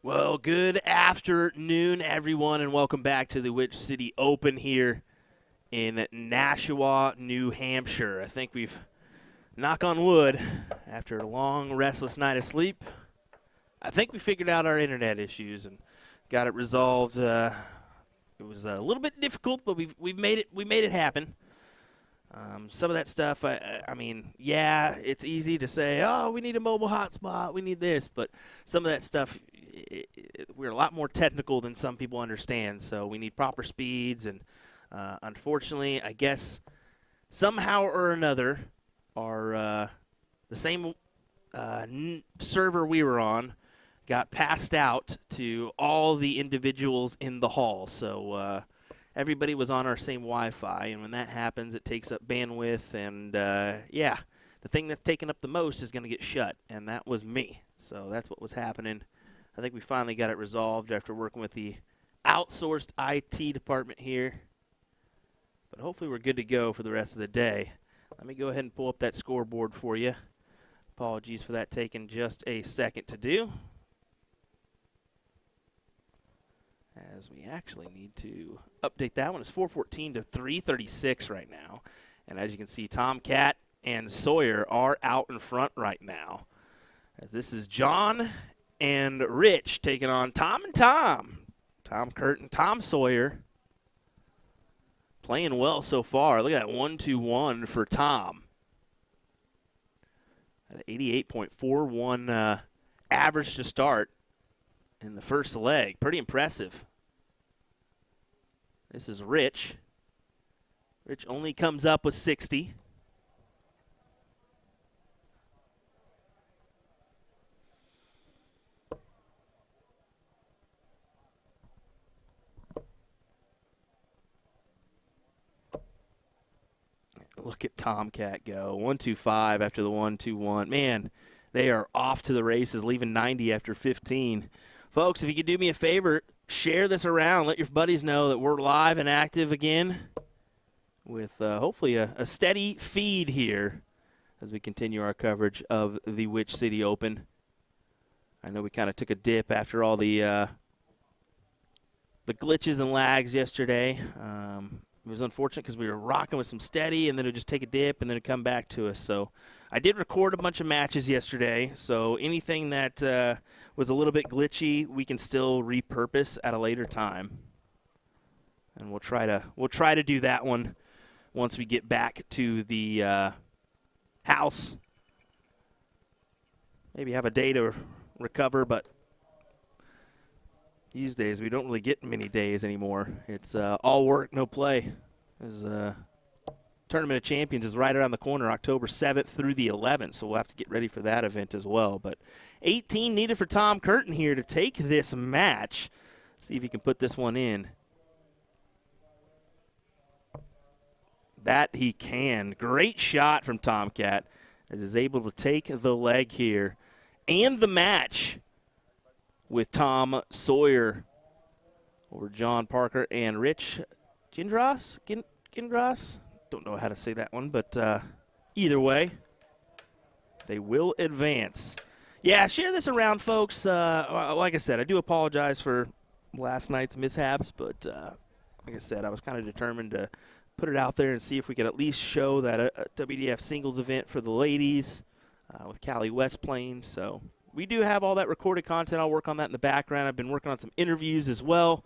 Well, good afternoon, everyone, and welcome back to the Which City Open here in Nashua, New Hampshire. I think we've, knock on wood, after a long, restless night of sleep, I think we figured out our internet issues and got it resolved. It was a little bit difficult, but we made it happen. Some of that stuff, I mean, yeah, it's easy to say, oh, we need a mobile hotspot, we need this, but some of that stuff, we're a lot more technical than some people understand, so we need proper speeds, and unfortunately, I guess somehow or another, the same server we were on got passed out to all the individuals in the hall, so everybody was on our same Wi-Fi, and when that happens, it takes up bandwidth, and yeah, the thing that's taken up the most is going to get shut, and that was me. So that's what was happening. I think we finally got it resolved after working with the outsourced IT department here, but hopefully we're good to go for the rest of the day. Let me go ahead and pull up that scoreboard for you. Apologies for that taking just a second to do, as we actually need to update that one. It's 414 to 336 right now. And as you can see, Tomcat and Sawyer are out in front right now, as this is John and Rich taking on Tom and Tom. Tom Curtin, Tom Sawyer. Playing well so far. Look at that 1-2-1 for Tom. At an 88.41 average to start in the first leg. Pretty impressive. This is Rich. Rich only comes up with 60. Look at Tomcat go. 1-2-5 after the 1-2-1. Man, they are off to the races, leaving 90 after 15. Folks, if you could do me a favor, share this around. Let your buddies know that we're live and active again with hopefully a steady feed here as we continue our coverage of the Which City Open. I know we kind of took a dip after all the glitches and lags yesterday. It was unfortunate because we were rocking with some steady, and then it would just take a dip, and then it would come back to us. So I did record a bunch of matches yesterday, so anything that was a little bit glitchy, we can still repurpose at a later time. And we'll try to do that one once we get back to the house. Maybe have a day to recover, but these days we don't really get many days anymore. It's all work, no play. As Tournament of Champions is right around the corner, October 7th through the 11th, so we'll have to get ready for that event as well. But 18 needed for Tom Curtin here to take this match. See if he can put this one in. That he can. Great shot from Tomcat, as he's able to take the leg here and the match with Tom Sawyer over John Parker and Rich Gindras? Gindras? Don't know how to say that one, but either way, they will advance. Yeah, share this around, folks. Like I said, I do apologize for last night's mishaps, but like I said, I was kind of determined to put it out there and see if we could at least show that a WDF singles event for the ladies with Callie West playing. So we do have all that recorded content. I'll work on that in the background. I've been working on some interviews as well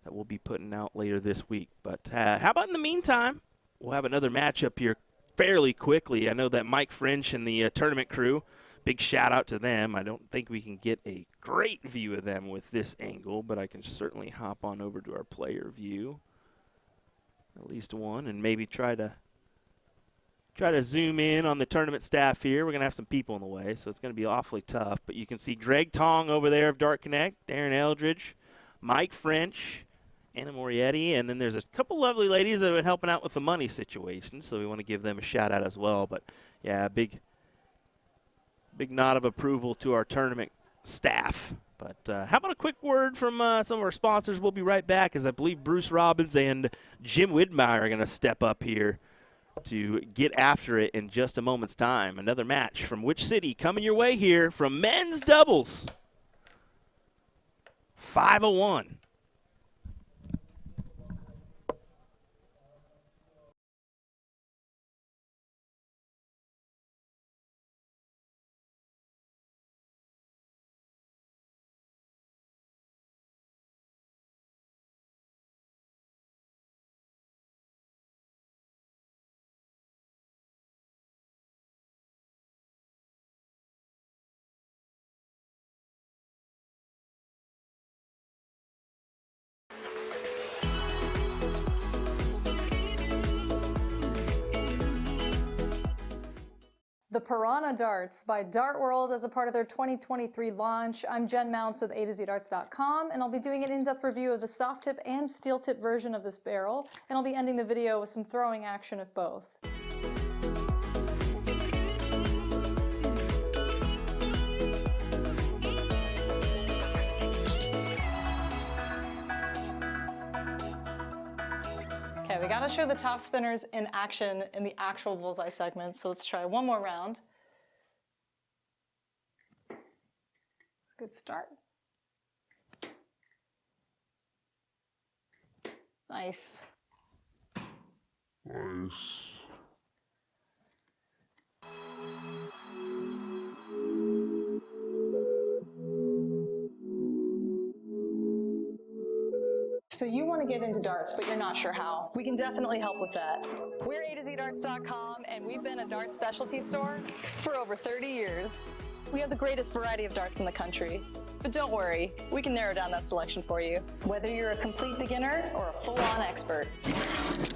that we'll be putting out later this week. But how about in the meantime, we'll have another matchup here fairly quickly. I know that Mike French and the tournament crew, big shout out to them. I don't think we can get a great view of them with this angle, but I can certainly hop on over to our player view, at least one, and maybe try to zoom in on the tournament staff here. We're going to have some people in the way, so it's going to be awfully tough. But you can see Greg Tong over there of Dart Connect, Darren Eldridge, Mike French, Anna Morietti, and then there's a couple lovely ladies that have been helping out with the money situation, so we want to give them a shout-out as well. But, yeah, big nod of approval to our tournament staff. But how about a quick word from some of our sponsors? We'll be right back, as I believe Bruce Robbins and Jim Widmeyer are going to step up here to get after it in just a moment's time. Another match from Which City coming your way here from men's doubles. 5-1. The Piranha Darts by Dart World as a part of their 2023 launch. I'm Jen Mounts with usadartsproduction, and I'll be doing an in-depth review of the soft tip and steel tip version of this barrel, and I'll be ending the video with some throwing action of both. Okay, we gotta show the top spinners in action in the actual bullseye segment, so let's try one more round. It's a good start. Nice. Nice. So you want to get into darts, but you're not sure how. We can definitely help with that. We're usadarts.com, and we've been a dart specialty store for over 30 years. We have the greatest variety of darts in the country. But don't worry, we can narrow down that selection for you, whether you're a complete beginner or a full-on expert.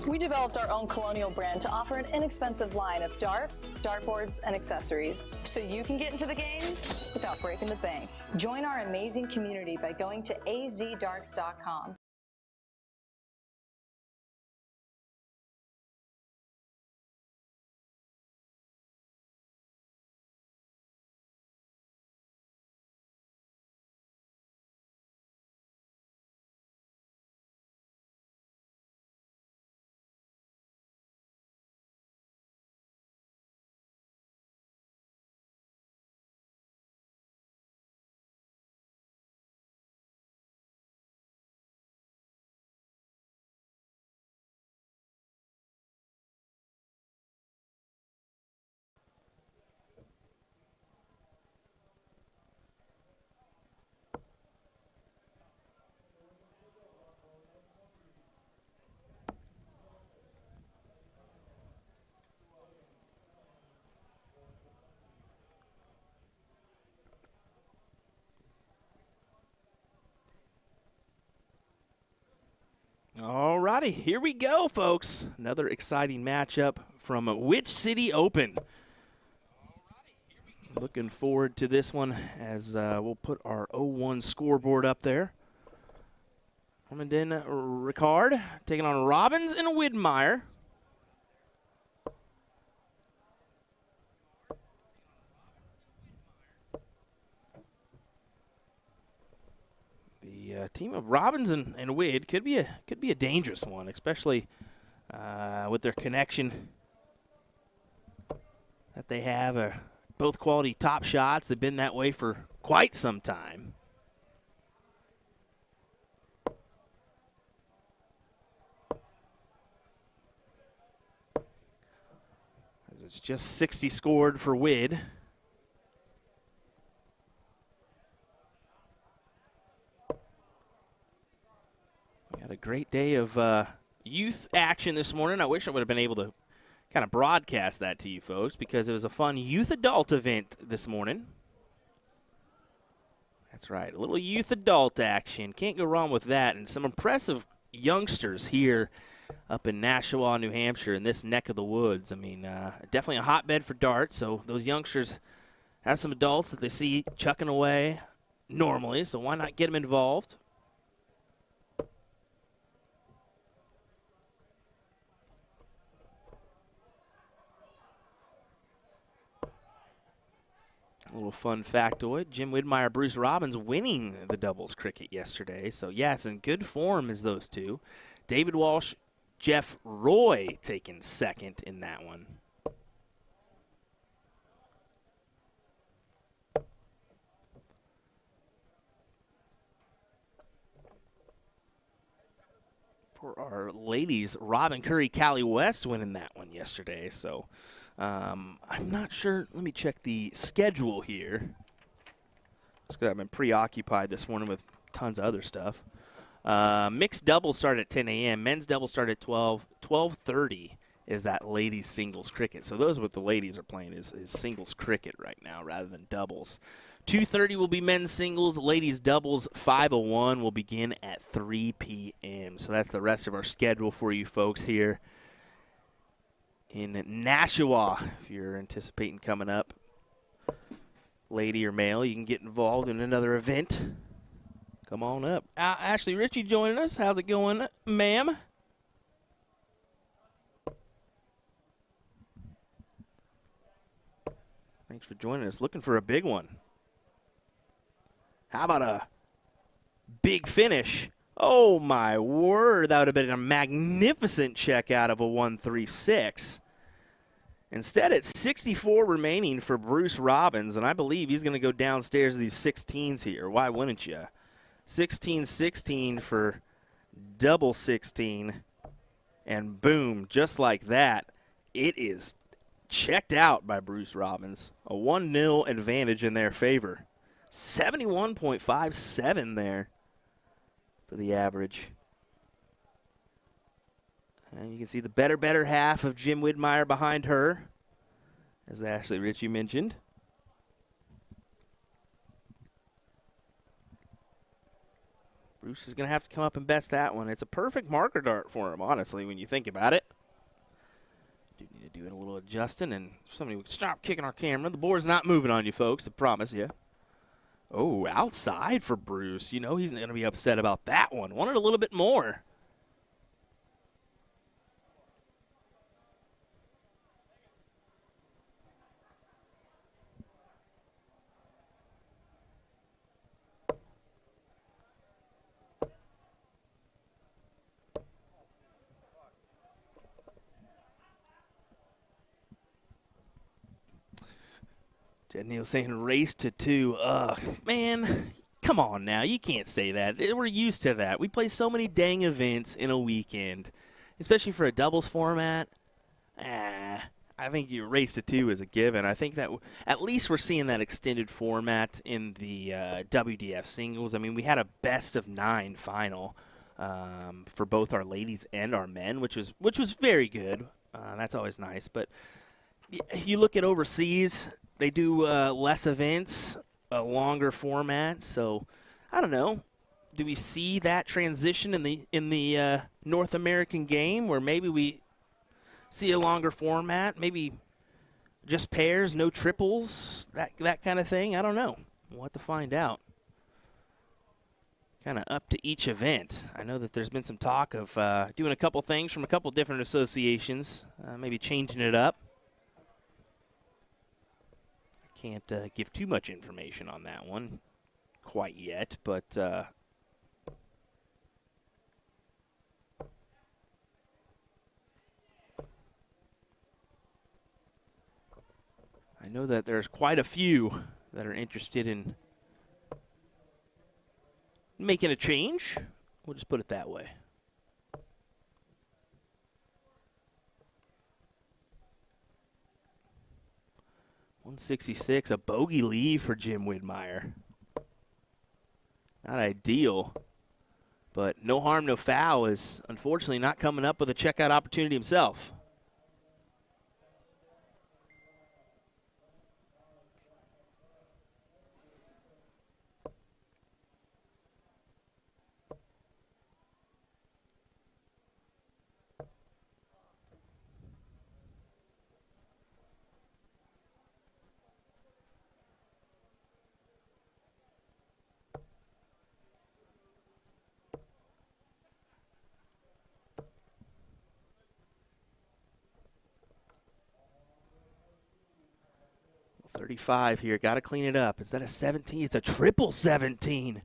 We developed our own Colonial brand to offer an inexpensive line of darts, dartboards, and accessories, so you can get into the game without breaking the bank. Join our amazing community by going to azdarts.com. All righty, here we go, folks. Another exciting matchup from Which City Open. Looking forward to this one as we'll put our 0-1 scoreboard up there. Coming in, Ricard taking on Robbins and Widmeyer. The team of Robbins and Wid could be a dangerous one, especially with their connection that they have. Both quality top shots. They've been that way for quite some time. As it's just 60 scored for Wid. Had a great day of youth action this morning. I wish I would have been able to kind of broadcast that to you folks because it was a fun youth adult event this morning. That's right, a little youth adult action. Can't go wrong with that. And some impressive youngsters here up in Nashua, New Hampshire, in this neck of the woods. I mean, definitely a hotbed for darts. So those youngsters have some adults that they see chucking away normally. So why not get them involved? A little fun factoid, Jim Widmeyer, Bruce Robbins winning the doubles cricket yesterday. So, yes, in good form is those two. David Walsh, Jeff Roy taking second in that one. for our ladies. Robin Curry, Callie West winning that one yesterday. So I'm not sure. Let me check the schedule here. Just because I've been preoccupied this morning with tons of other stuff. Mixed doubles start at 10 a.m. Men's doubles start at 12. 12:30 is that ladies singles cricket. So those are what the ladies are playing is singles cricket right now rather than doubles. 2:30 will be men's singles. Ladies doubles 5:01 will begin at 3 p.m. So that's the rest of our schedule for you folks here in Nashua. If you're anticipating coming up, lady or male, you can get involved in another event. Come on up. Ashley Ritchie joining us. How's it going, ma'am? Thanks for joining us. Looking for a big one. How about a big finish? Oh, my word. That would have been a magnificent check out of a 136. Instead, it's 64 remaining for Bruce Robbins, and I believe he's going to go downstairs to these 16s here. Why wouldn't you? 16-16 for double 16, and boom, just like that, it is checked out by Bruce Robbins. A 1-0 advantage in their favor. 71.57 there for the average. And you can see the better half of Jim Widmeyer behind her, as Ashley Ritchie mentioned. Bruce is going to have to come up and best that one. It's a perfect marker dart for him, honestly, when you think about it. Do need to do a little adjusting, and somebody would stop kicking our camera. The board's not moving on you, folks, I promise you. Oh, outside for Bruce. You know he's going to be upset about that one. Wanted a little bit more. Jed Neal saying race to 2. Ugh, man, come on now. You can't say that. We're used to that. We play so many dang events in a weekend, especially for a doubles format. I think your race to 2 is a given. I think that at least we're seeing that extended format in the WDF singles. I mean, we had a best-of-9 final for both our ladies and our men, which was very good. That's always nice. But you look at overseas, they do less events, a longer format. So I don't know. Do we see that transition in the North American game, where maybe we see a longer format, maybe just pairs, no triples, that kind of thing? I don't know. We'll have to find out. Kind of up to each event. I know that there's been some talk of doing a couple things from a couple different associations, maybe changing it up. Can't give too much information on that one quite yet, but I know that there's quite a few that are interested in making a change. We'll just put it that way. .166, a bogey lead for Jim Widmeyer. Not ideal, but no harm, no foul is unfortunately not coming up with a checkout opportunity himself. .35 here. Got to clean it up. Is that a 17? It's a triple 17.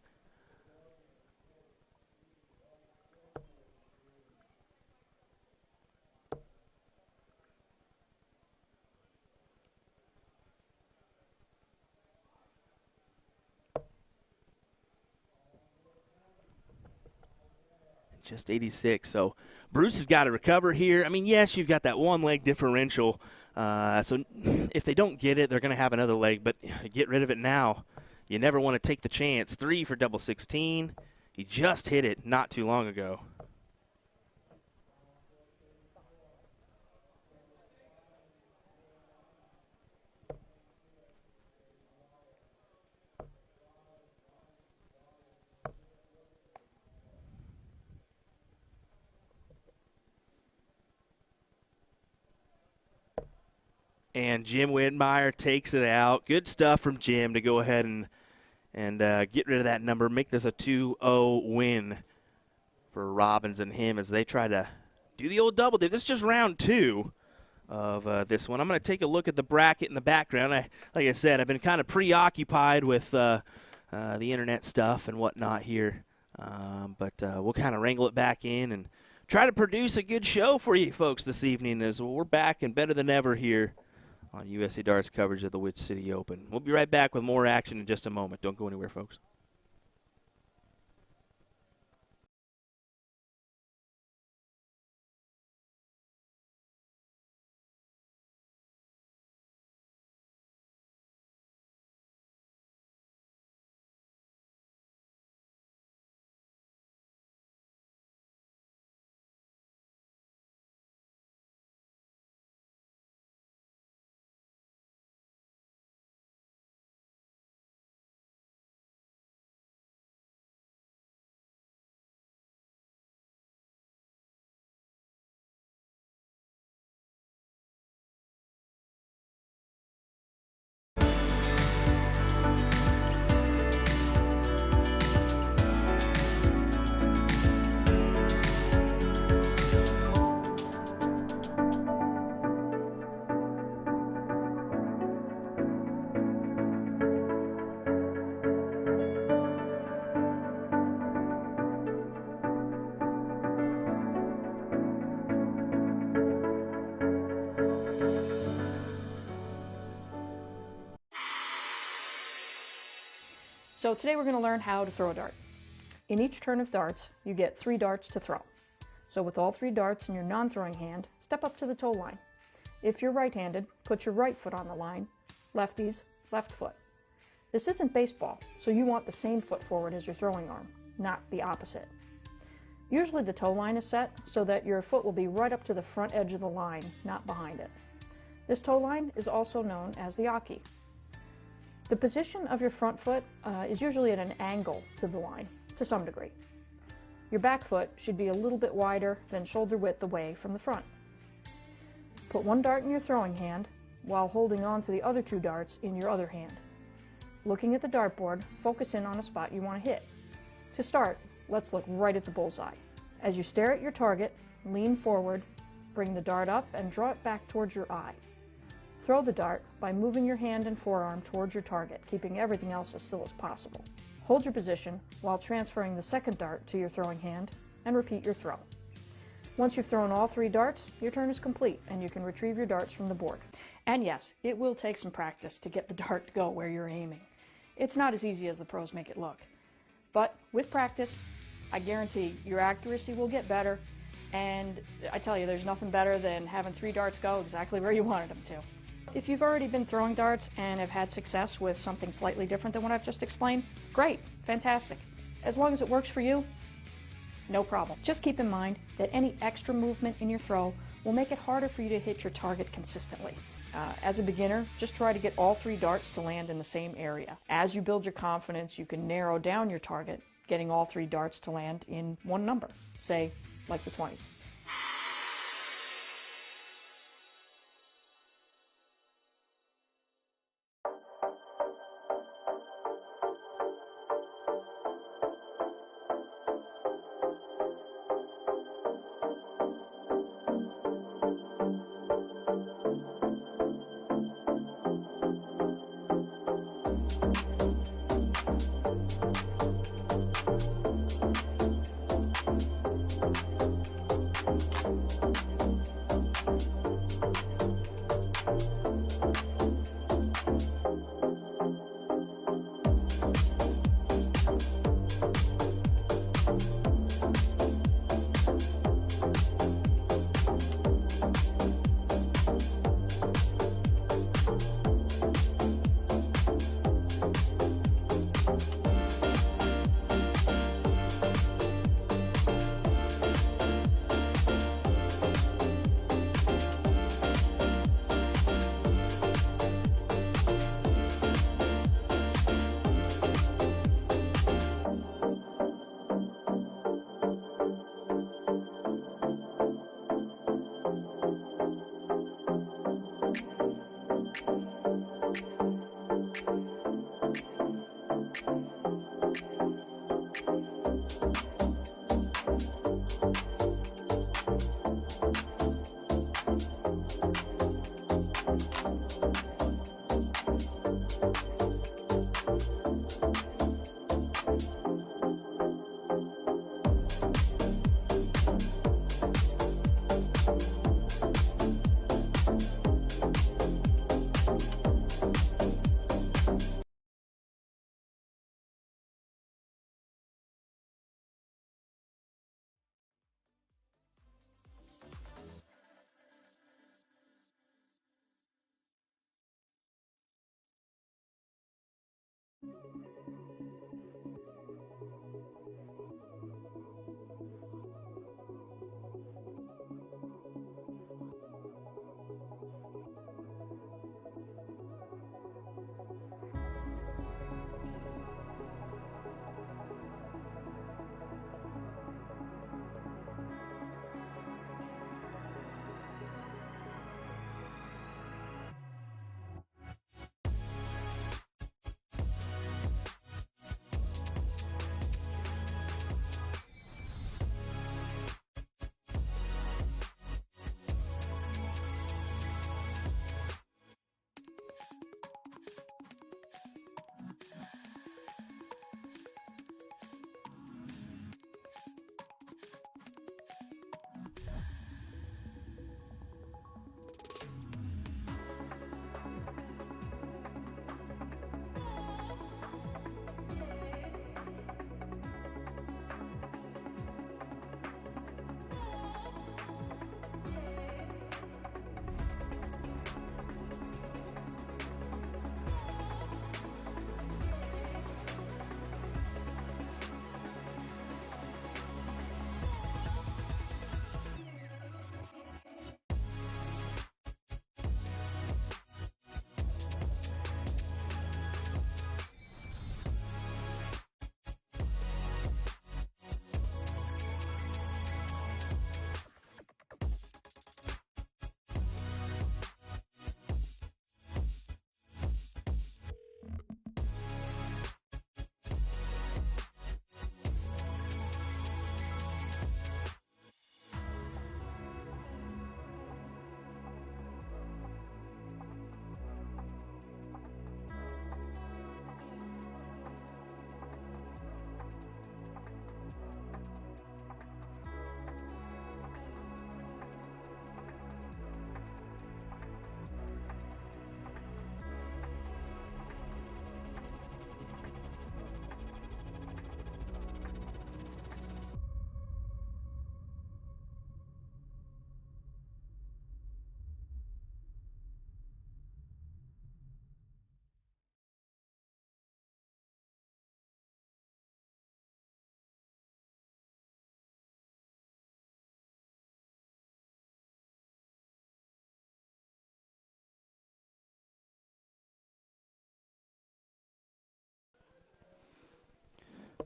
just 86. So Bruce has got to recover here. I mean, yes, you've got that one leg differential. So if they don't get it, they're going to have another leg, but get rid of it now. You never want to take the chance. 3 for double 16. He just hit it not too long ago. And Jim Whitmire takes it out. Good stuff from Jim to go ahead and get rid of that number, make this a 2-0 win for Robbins and him as they try to do the old double dip. This is just round 2 of this one. I'm going to take a look at the bracket in the background. Like I said, I've been kind of preoccupied with the internet stuff and whatnot here, but we'll kind of wrangle it back in and try to produce a good show for you folks this evening as we're back and better than ever here on USA Darts coverage of the Witch City Open. We'll be right back with more action in just a moment. Don't go anywhere, folks. So today we're going to learn how to throw a dart. In each turn of darts, you get 3 darts to throw. So with all 3 darts in your non-throwing hand, step up to the toe line. If you're right-handed, put your right foot on the line. Lefties, left foot. This isn't baseball, so you want the same foot forward as your throwing arm, not the opposite. Usually the toe line is set so that your foot will be right up to the front edge of the line, not behind it. This toe line is also known as the Aki. The position of your front foot is usually at an angle to the line, to some degree. Your back foot should be a little bit wider than shoulder width away from the front. Put 1 dart in your throwing hand while holding on to the other 2 darts in your other hand. Looking at the dartboard, focus in on a spot you want to hit. To start, let's look right at the bullseye. As you stare at your target, lean forward, bring the dart up and draw it back towards your eye. Throw the dart by moving your hand and forearm towards your target, keeping everything else as still as possible. Hold your position while transferring the second dart to your throwing hand and repeat your throw. Once you've thrown all 3 darts, your turn is complete and you can retrieve your darts from the board. And yes, it will take some practice to get the dart to go where you're aiming. It's not as easy as the pros make it look. But with practice, I guarantee your accuracy will get better, and I tell you, there's nothing better than having 3 darts go exactly where you wanted them to. If you've already been throwing darts and have had success with something slightly different than what I've just explained, great, fantastic. As long as it works for you, no problem. Just keep in mind that any extra movement in your throw will make it harder for you to hit your target consistently. As a beginner, just try to get all 3 darts to land in the same area. As you build your confidence, you can narrow down your target, getting all 3 darts to land in one number, say, like the 20s.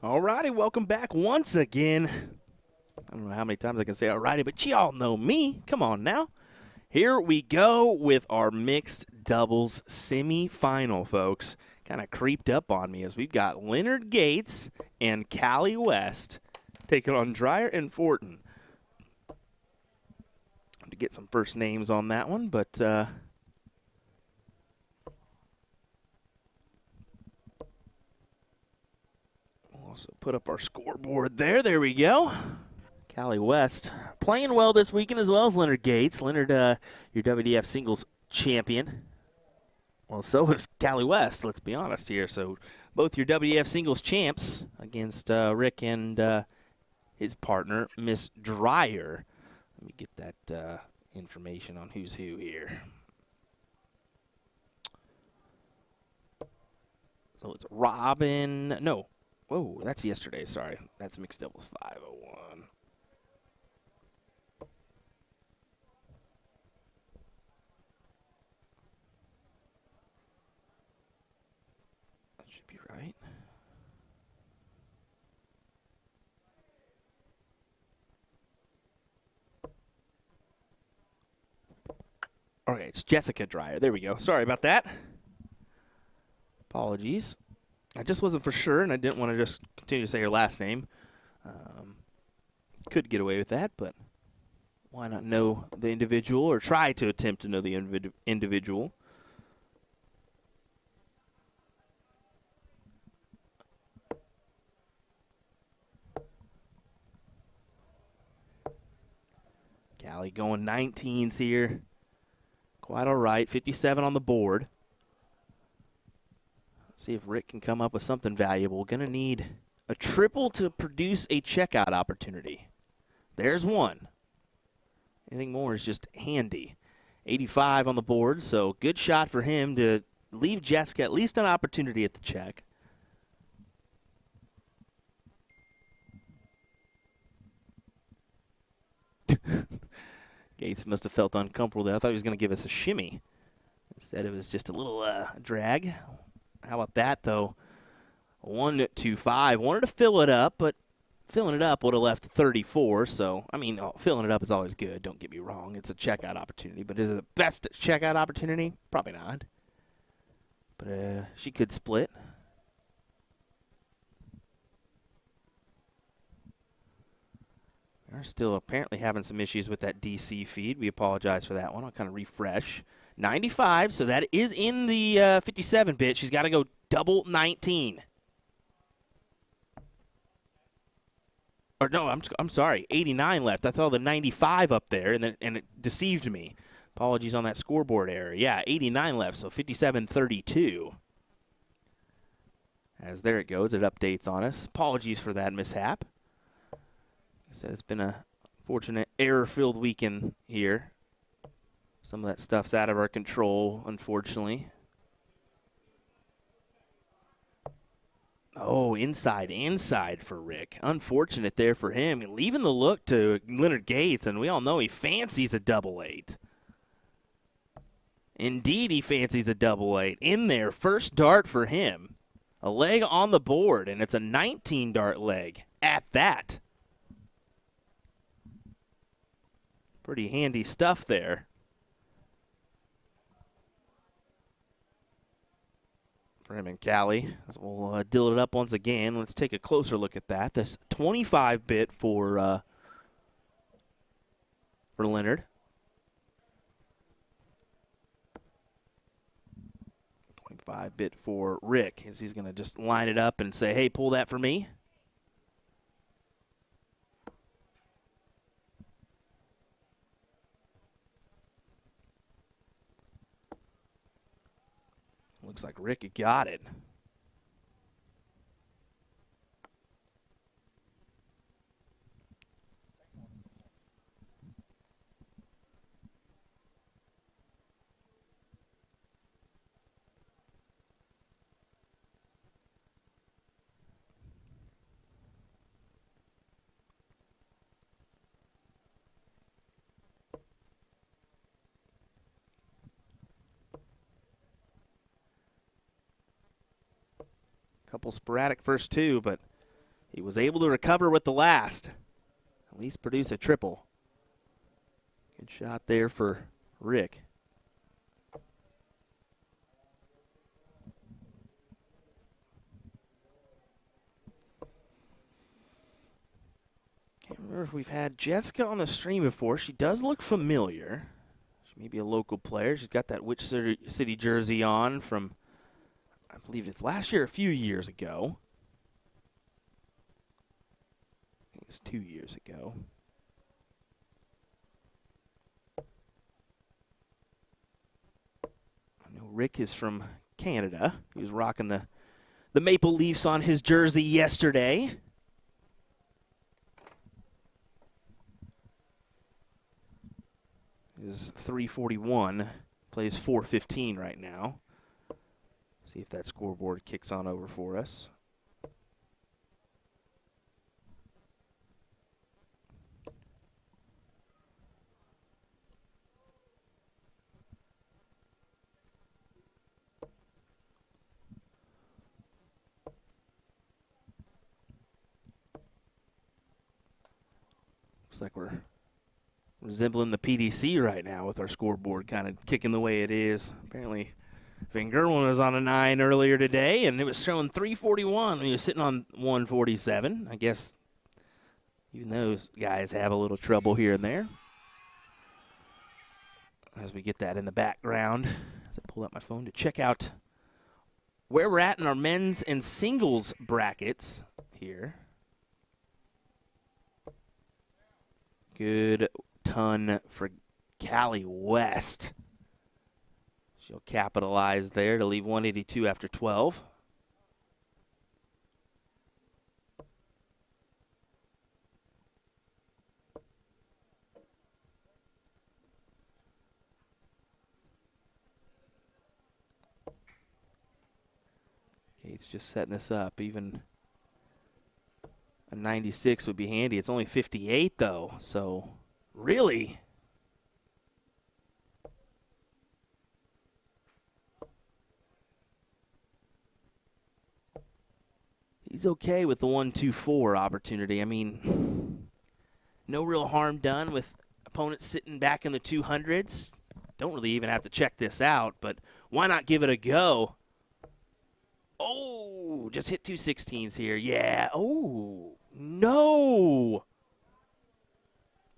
All righty, welcome back once again. I don't know how many times I can say all righty, but y'all know me. Come on now. Here we go with our mixed doubles semifinal, folks. Kind of creeped up on me as we've got Leonard Gates and Callie West taking on Dreyer and Fortin. To get some first names on that one, but we'll also put up our scoreboard there. There we go. Callie West playing well this weekend as well as Leonard Gates. Leonard, your WDF singles champion. Well, so is Callie West, let's be honest here. So both your WDF singles champs against Rick and his partner, Miss Dreyer. Let me get that information on who's who here. So it's Robin. No. Whoa, that's yesterday. Sorry. That's mixed doubles 501. That should be right. Okay, it's Jessica Dreyer. There we go. Sorry about that. Apologies. I just wasn't for sure, and I didn't want to just continue to say her last name. Could get away with that, but why not know the individual or try to attempt to know the individual? Callie going 19s here. Quite all right. 57 on the board. Let's see if Rick can come up with something valuable. Going to need a triple to produce a checkout opportunity. There's one. Anything more is just handy. 85 on the board, so good shot for him to leave Jessica at least an opportunity at the check. Gates must have felt uncomfortable there. I thought he was going to give us a shimmy. Instead, it was just a little drag. How about that, though? 1-2-5. Wanted to fill it up, but filling it up would have left 34. So, I mean, filling it up is always good. Don't get me wrong. It's a checkout opportunity. But is it the best checkout opportunity? Probably not. But she could split. We're still apparently having some issues with that DC feed. We apologize for that one. I'll kind of refresh. 95, so that is in the 57-bit. She's got to go double 19. Or no, I'm sorry, 89 left. I saw the 95 up there, and it deceived me. Apologies on that scoreboard error. Yeah, 89 left, so 57-32. As there it goes, it updates on us. Apologies for that mishap. Like I said, it's been a fortunate error-filled weekend here. Some of that stuff's out of our control, unfortunately. Oh, inside for Rick. Unfortunate there for him. Leaving the look to Leonard Gates, and we all know he fancies a double 8. Indeed, he fancies a double 8. In there, first dart for him. A leg on the board, and it's a 19-dart leg at that. Pretty handy stuff there. For him and Callie. We'll dill it up once again. Let's take a closer look at that. This 25-bit for Leonard. 25-bit for Rick, as he's going to just line it up and say, hey, pull that for me. Looks like Rick got it. Couple sporadic first two, but he was able to recover with the last. At least produce a triple. Good shot there for Rick. Can't remember if we've had Jessica on the stream before. She does look familiar. She may be a local player. She's got that Which City jersey on from, I believe it's last year, a few years ago. I think it's 2 years ago. I know Rick is from Canada. He was rocking the Maple Leafs on his jersey yesterday. Is 341, plays 415 right now. See if that scoreboard kicks on over for us. Looks like we're resembling the PDC right now with our scoreboard kind of kicking the way it is. Apparently, Van Gerwen was on a 9 earlier today, and it was showing 341. He was sitting on 147. I guess even those guys have a little trouble here and there. As we get that in the background, as I pull out my phone to check out where we're at in our men's and singles brackets here. Good ton for Callie West. She'll capitalize there to leave 182 after 12. Kate's just setting this up. Even a 96 would be handy. It's only 58 though, so really He's okay with the 1-2-4 opportunity. I mean, no real harm done with opponents sitting back in the 200s. Don't really even have to check this out, but why not give it a go? Oh, just hit 216s here. Yeah. Oh, no.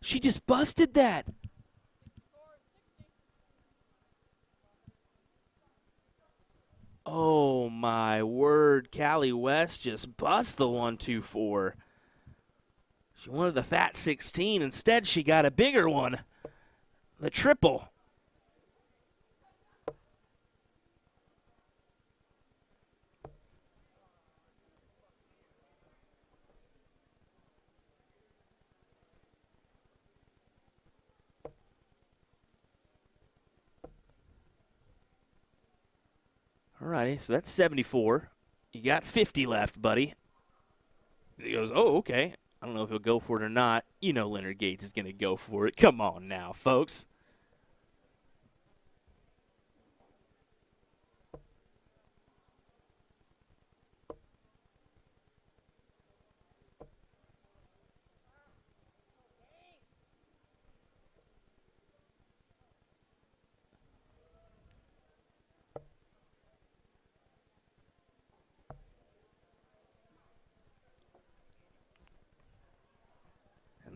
She just busted that. Oh, my word. Callie West just bust the 1-2-4. She wanted the fat 16. Instead, she got a bigger one, the triple. All righty, so that's 74. You got 50 left, buddy. He goes, oh, okay. I don't know if he'll go for it or not. You know Leonard Gates is going to go for it. Come on now, folks.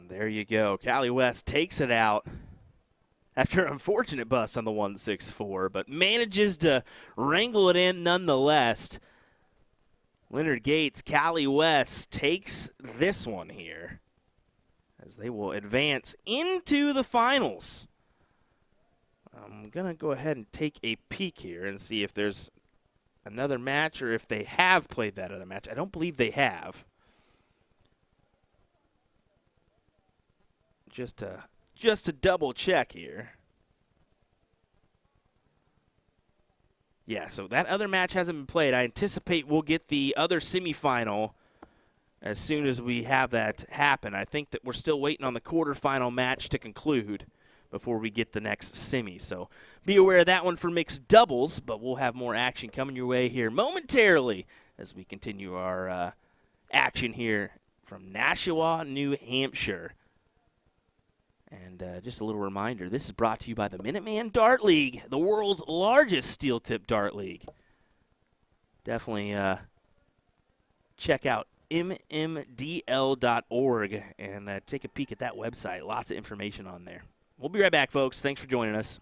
There you go. Callie West takes it out after an unfortunate bust on the 1-6-4, but manages to wrangle it in nonetheless. Leonard Gates, Callie West takes this one here as they will advance into the finals. I'm going to go ahead and take a peek here and see if there's another match or if they have played that other match. I don't believe they have. Just to double check here. Yeah, so that other match hasn't been played. I anticipate we'll get the other semifinal as soon as we have that happen. I think that we're still waiting on the quarterfinal match to conclude before we get the next semi. So be aware of that one for mixed doubles, but we'll have more action coming your way here momentarily as we continue our action here from Nashua, New Hampshire. And just a little reminder, this is brought to you by the Minuteman Dart League, the world's largest steel tip dart league. Definitely check out mmdl.org and take a peek at that website. Lots of information on there. We'll be right back, folks. Thanks for joining us.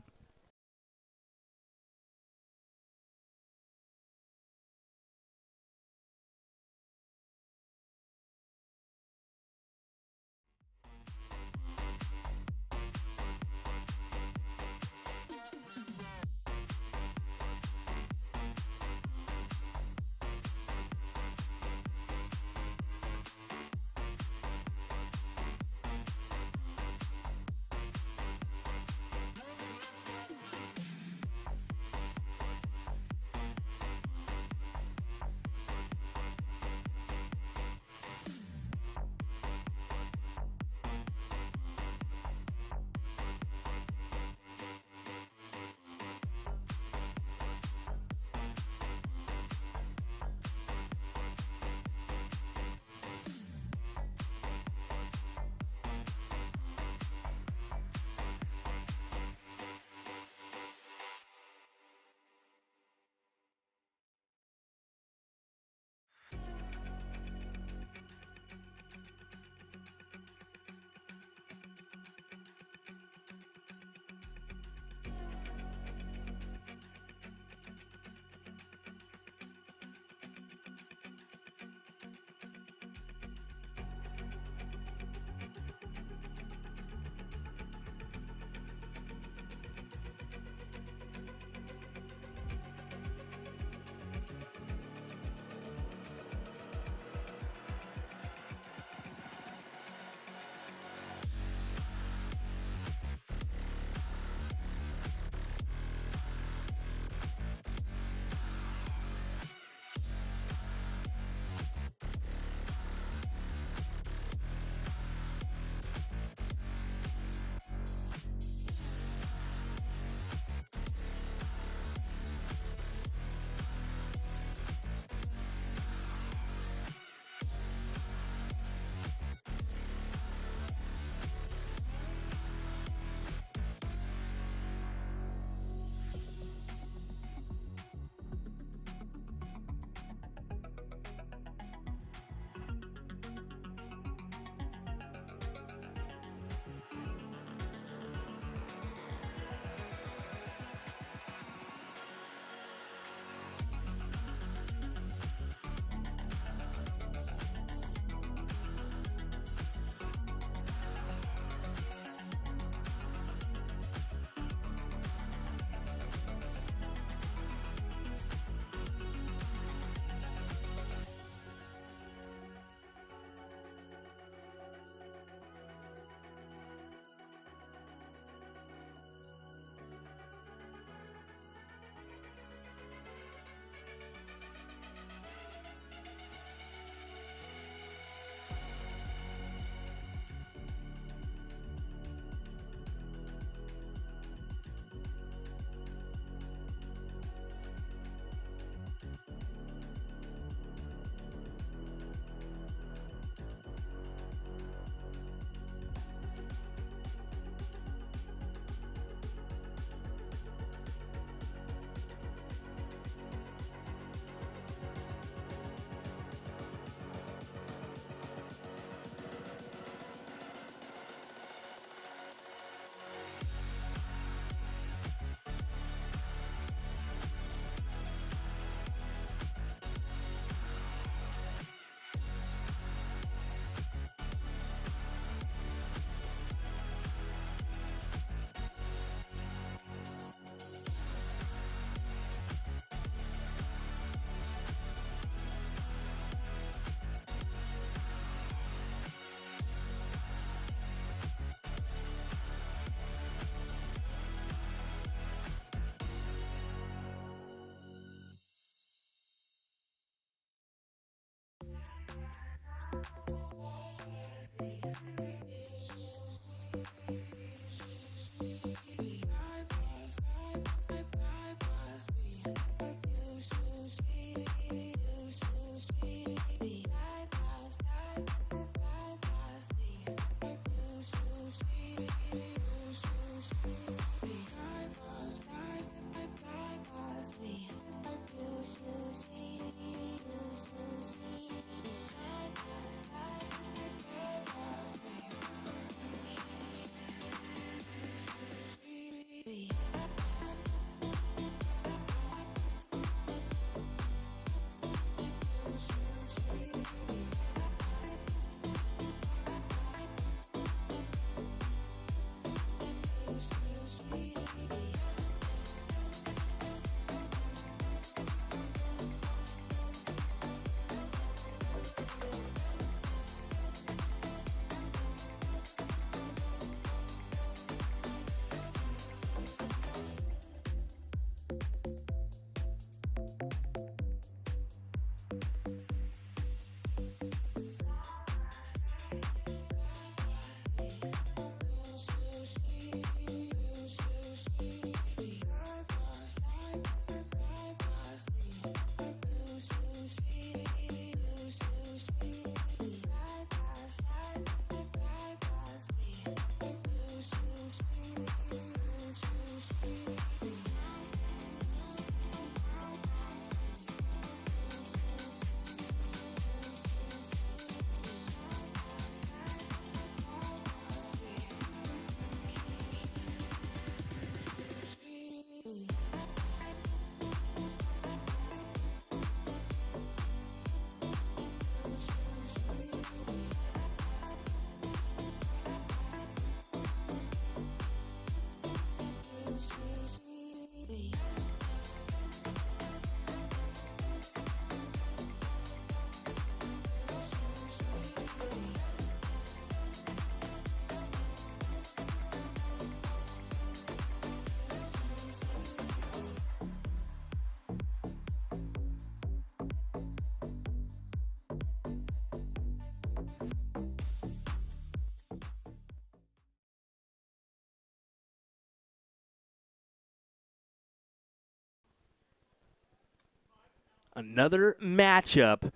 another matchup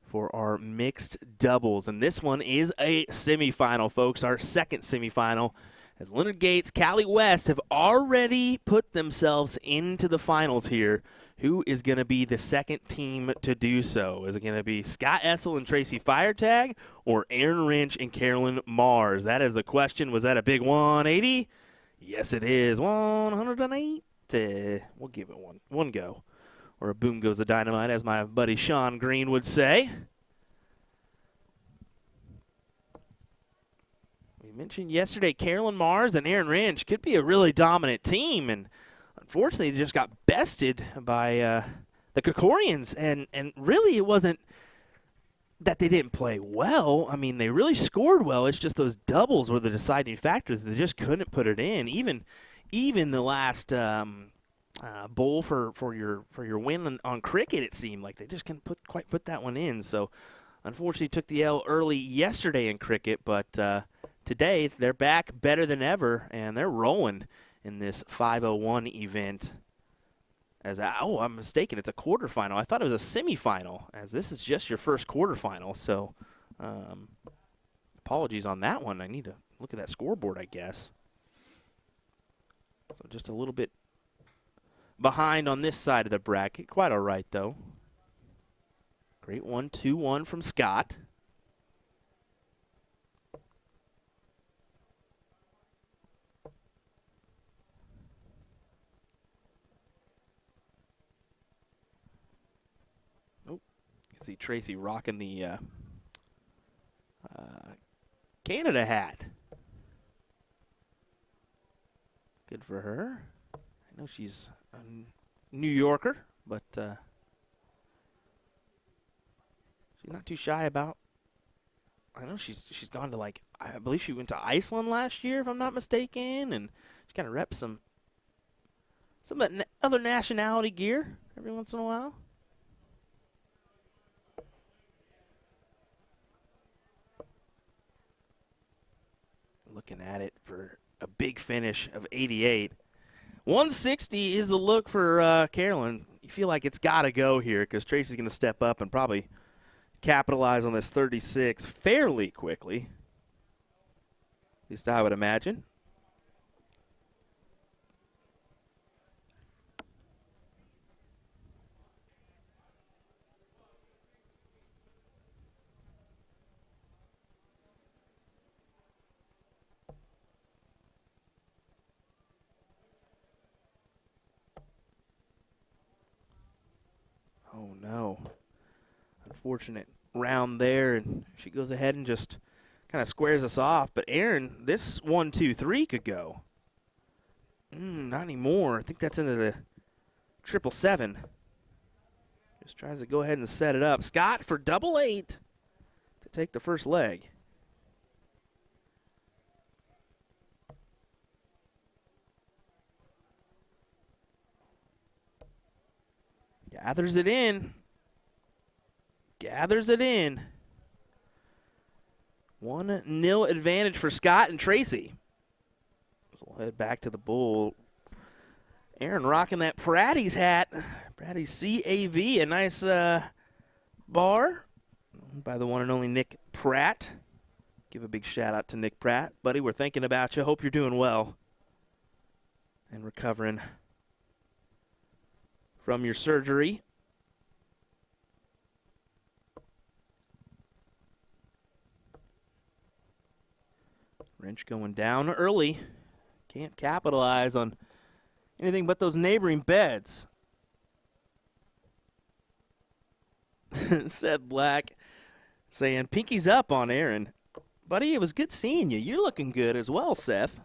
for our mixed doubles. And this one is a semifinal, folks, our second semifinal, as Leonard Gates, Cali West have already put themselves into the finals here. Who is going to be the second team to do so? Is it going to be Scott Essel and Tracy Firetag or Aaron Wrench and Carolyn Mars? That is the question. Was that a big 180? Yes, it is. 108. We'll give it one go. Or a boom goes the dynamite, as my buddy Sean Green would say. We mentioned yesterday Carolyn Mars and Aaron Wrench could be a really dominant team, and unfortunately, they just got bested by the Kokorians, and really it wasn't that they didn't play well. I mean, they really scored well. It's just those doubles were the deciding factors. They just couldn't put it in. Even the last bowl for your win on cricket, it seemed like they just couldn't quite put that one in. So, unfortunately, took the L early yesterday in cricket, but today they're back better than ever, and they're rolling in this 501 event. I'm mistaken. It's a quarterfinal. I thought it was a semifinal, as this is just your first quarterfinal. So, apologies on that one. I need to look at that scoreboard, I guess. So just a little bit behind on this side of the bracket. Quite all right, though. Great 1-2-1 from Scott. See Tracy rocking the Canada hat. Good for her. I know she's a New Yorker, but she's not too shy about. I know she's gone to, like, I believe she went to Iceland last year, if I'm not mistaken, and she kind of reps some of that other nationality gear every once in a while. Looking at it for a big finish of 88. 160 is the look for Carolyn. You feel like it's got to go here because Tracy's going to step up and probably capitalize on this 36 fairly quickly. At least I would imagine. Oh, no. Unfortunate round there, and she goes ahead and just kind of squares us off. But Aaron, this 1-2-3 could go. Not anymore. I think that's into the 777. Just tries to go ahead and set it up. Scott for double 8 to take the first leg. Gathers it in. Gathers it in. 1-0 advantage for Scott and Tracy. We'll head back to the bull. Aaron rocking that Pratty's hat. Pratty's CAV, a nice bar by the one and only Nick Pratt. Give a big shout out to Nick Pratt. Buddy, we're thinking about you. Hope you're doing well and recovering from your surgery. Wrench going down early. Can't capitalize on anything but those neighboring beds. Seth Black saying, pinkies up on Aaron. Buddy, it was good seeing you. You're looking good as well, Seth.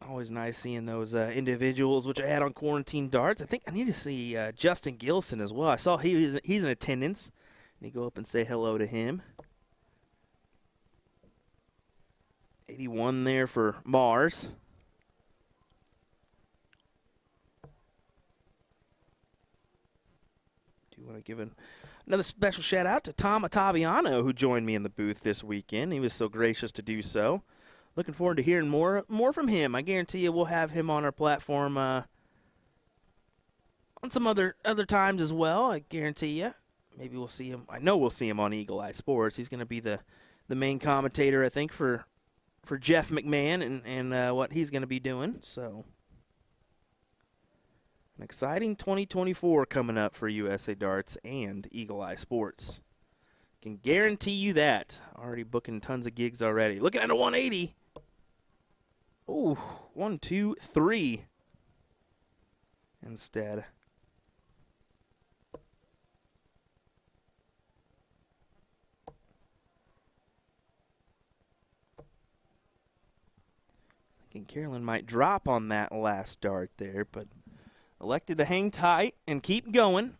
Always nice seeing those individuals, which I had on Quarantine Darts. I think I need to see Justin Gilson as well. I saw he's in attendance. Let me go up and say hello to him. 81 there for Mars. Do you want to give another special shout out to Tom Ottaviano, who joined me in the booth this weekend. He was so gracious to do so. Looking forward to hearing more from him. I guarantee you we'll have him on our platform on some other times as well, I guarantee you. Maybe we'll see him. I know we'll see him on Eagle Eye Sports. He's going to be the main commentator, I think, for Jeff McMahon and what he's going to be doing. So an exciting 2024 coming up for USA Darts and Eagle Eye Sports. Can guarantee you that. Already booking tons of gigs already. Looking at a 180. Ooh, 1, 2, 3 instead. Thinking Carolyn might drop on that last dart there, but elected to hang tight and keep going.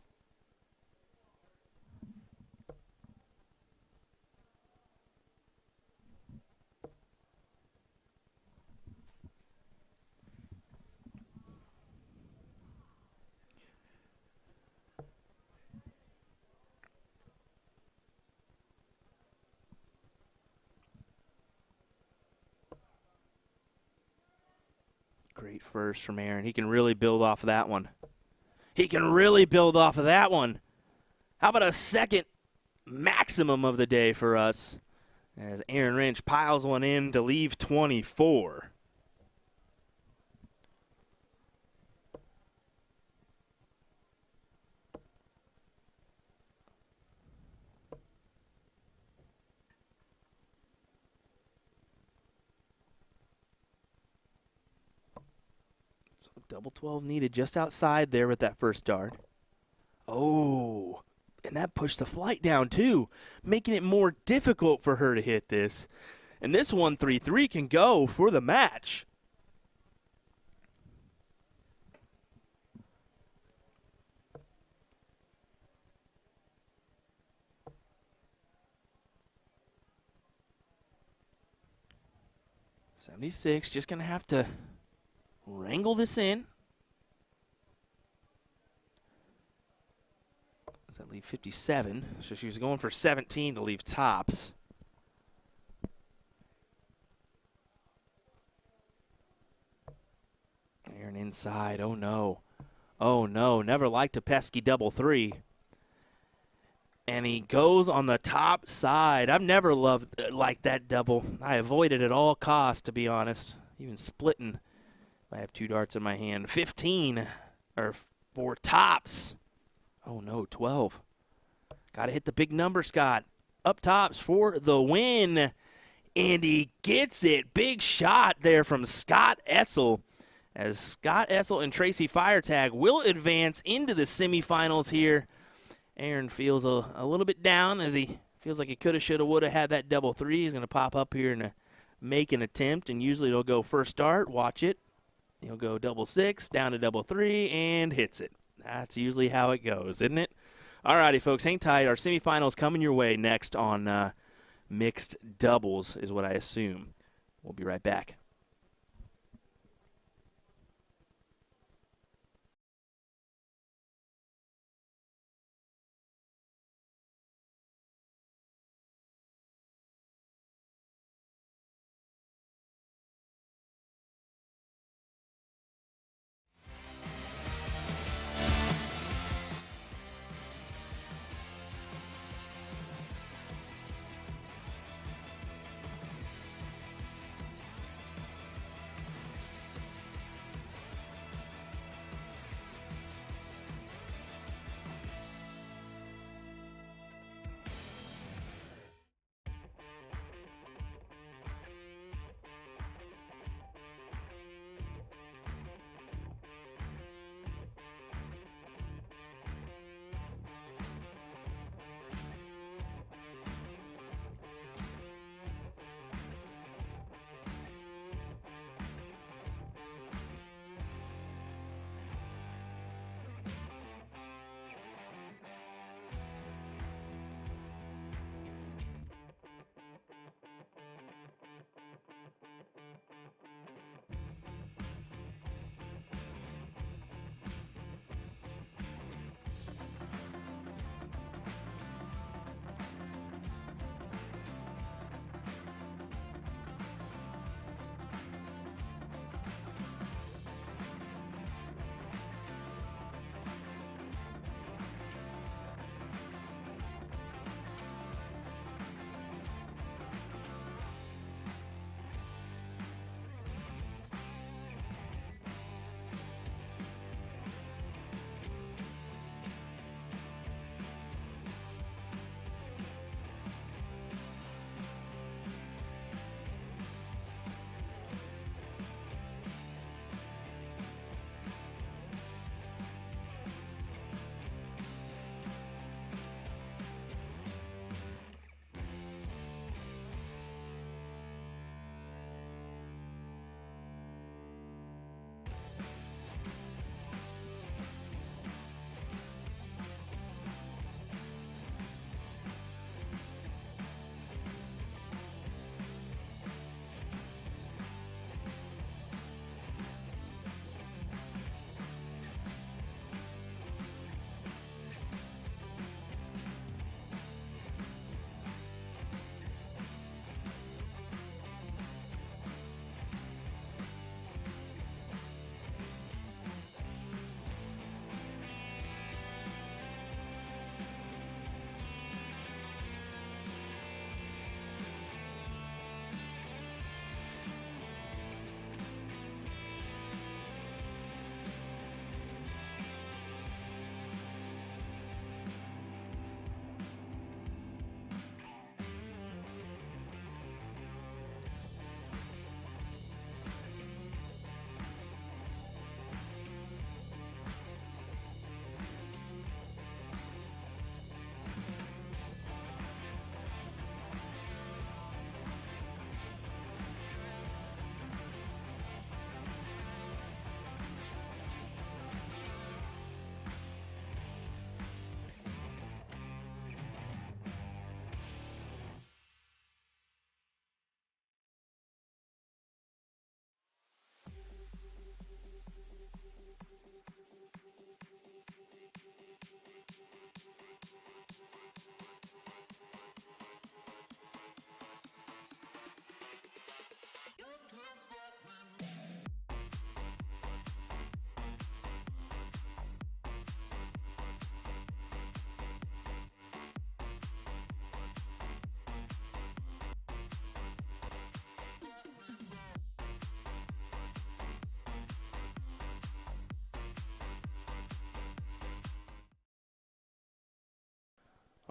Great first from Aaron. He can really build off of that one. He can really build off of that one. How about a second maximum of the day for us as Aaron Wrench piles one in to leave 24. Double 12 needed just outside there with that first dart. Oh, and that pushed the flight down too, making it more difficult for her to hit this. And this 1-3-3 can go for the match. .76, just going to have to wrangle this in. Does that leave 57? So she was going for 17 to leave tops. Aaron inside. Oh, no. Oh, no. Never liked a pesky double 3. And he goes on the top side. I've never loved like that double. I avoid it at all costs, to be honest. Even splitting. I have 2 darts in my hand. 15 or 4 tops. Oh, no, 12. Got to hit the big number, Scott. Up tops for the win. And he gets it. Big shot there from Scott Essel. As Scott Essel and Tracy Firetag will advance into the semifinals here. Aaron feels a little bit down as he feels like he coulda, shoulda, woulda had that double 3. He's going to pop up here and make an attempt. And usually it'll go first dart. Watch it. He'll go double 6, down to double 3, and hits it. That's usually how it goes, isn't it? All righty, folks, hang tight. Our semifinals coming your way next on mixed doubles is what I assume. We'll be right back.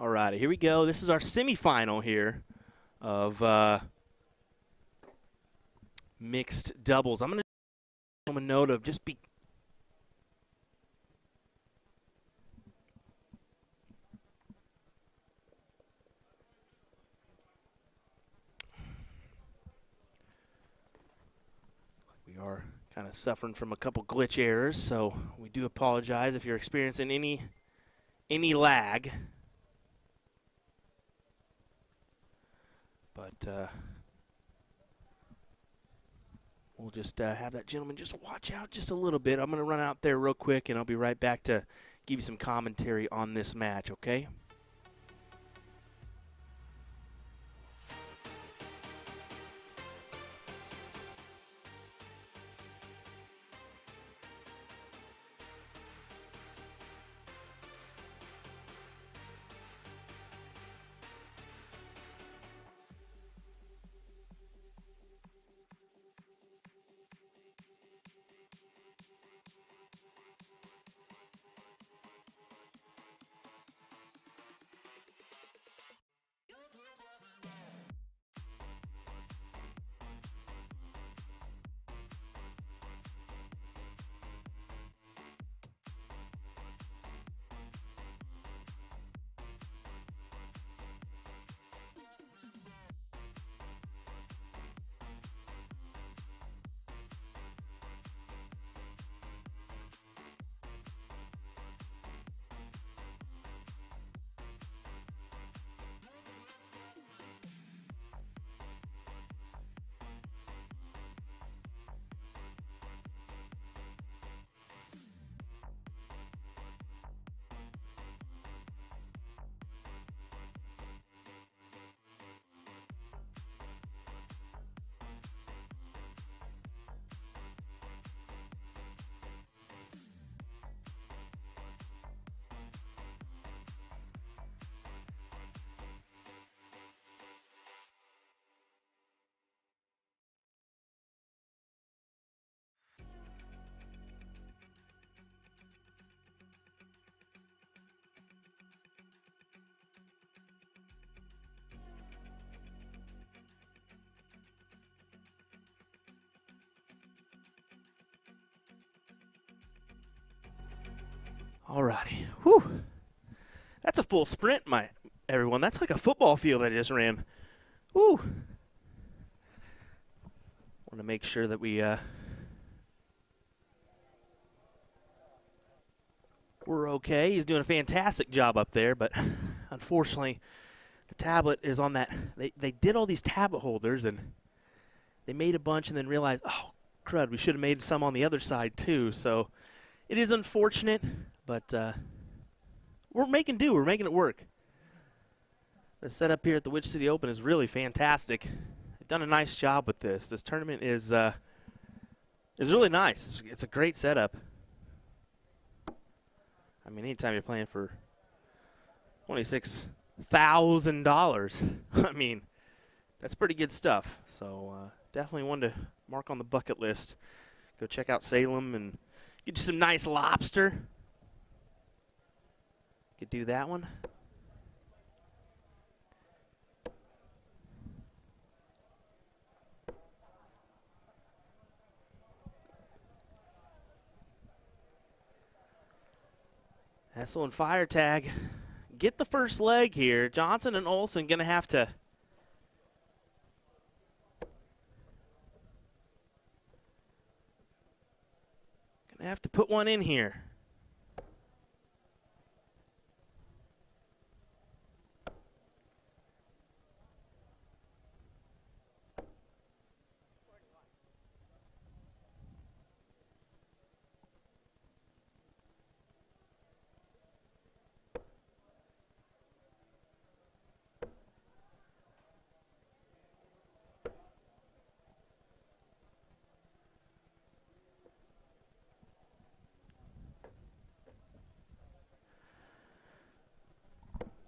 All righty, here we go. This is our semifinal here of mixed doubles. I'm going to give a note of just be. We are kind of suffering from a couple glitch errors, so we do apologize if you're experiencing any lag. But we'll just have that gentleman just watch out just a little bit. I'm going to run out there real quick, and I'll be right back to give you some commentary on this match, okay? All righty. Whew. That's a full sprint, everyone. That's like a football field I just ran. Whew. Want to make sure that we're okay. He's doing a fantastic job up there, but unfortunately the tablet is on that. They did all these tablet holders, and they made a bunch and then realized, oh, crud, we should have made some on the other side too. So it is unfortunate, but we're making do. We're making it work. The setup here at the Witch City Open is really fantastic. They've done a nice job with this. This tournament is really nice. It's a great setup. I mean, anytime you're playing for $26,000, I mean, that's pretty good stuff. So definitely one to mark on the bucket list. Go check out Salem and get you some nice lobster. Could do that one. Hessel and Fire Tag get the first leg here. Johnson and Olsen going to have to put one in here.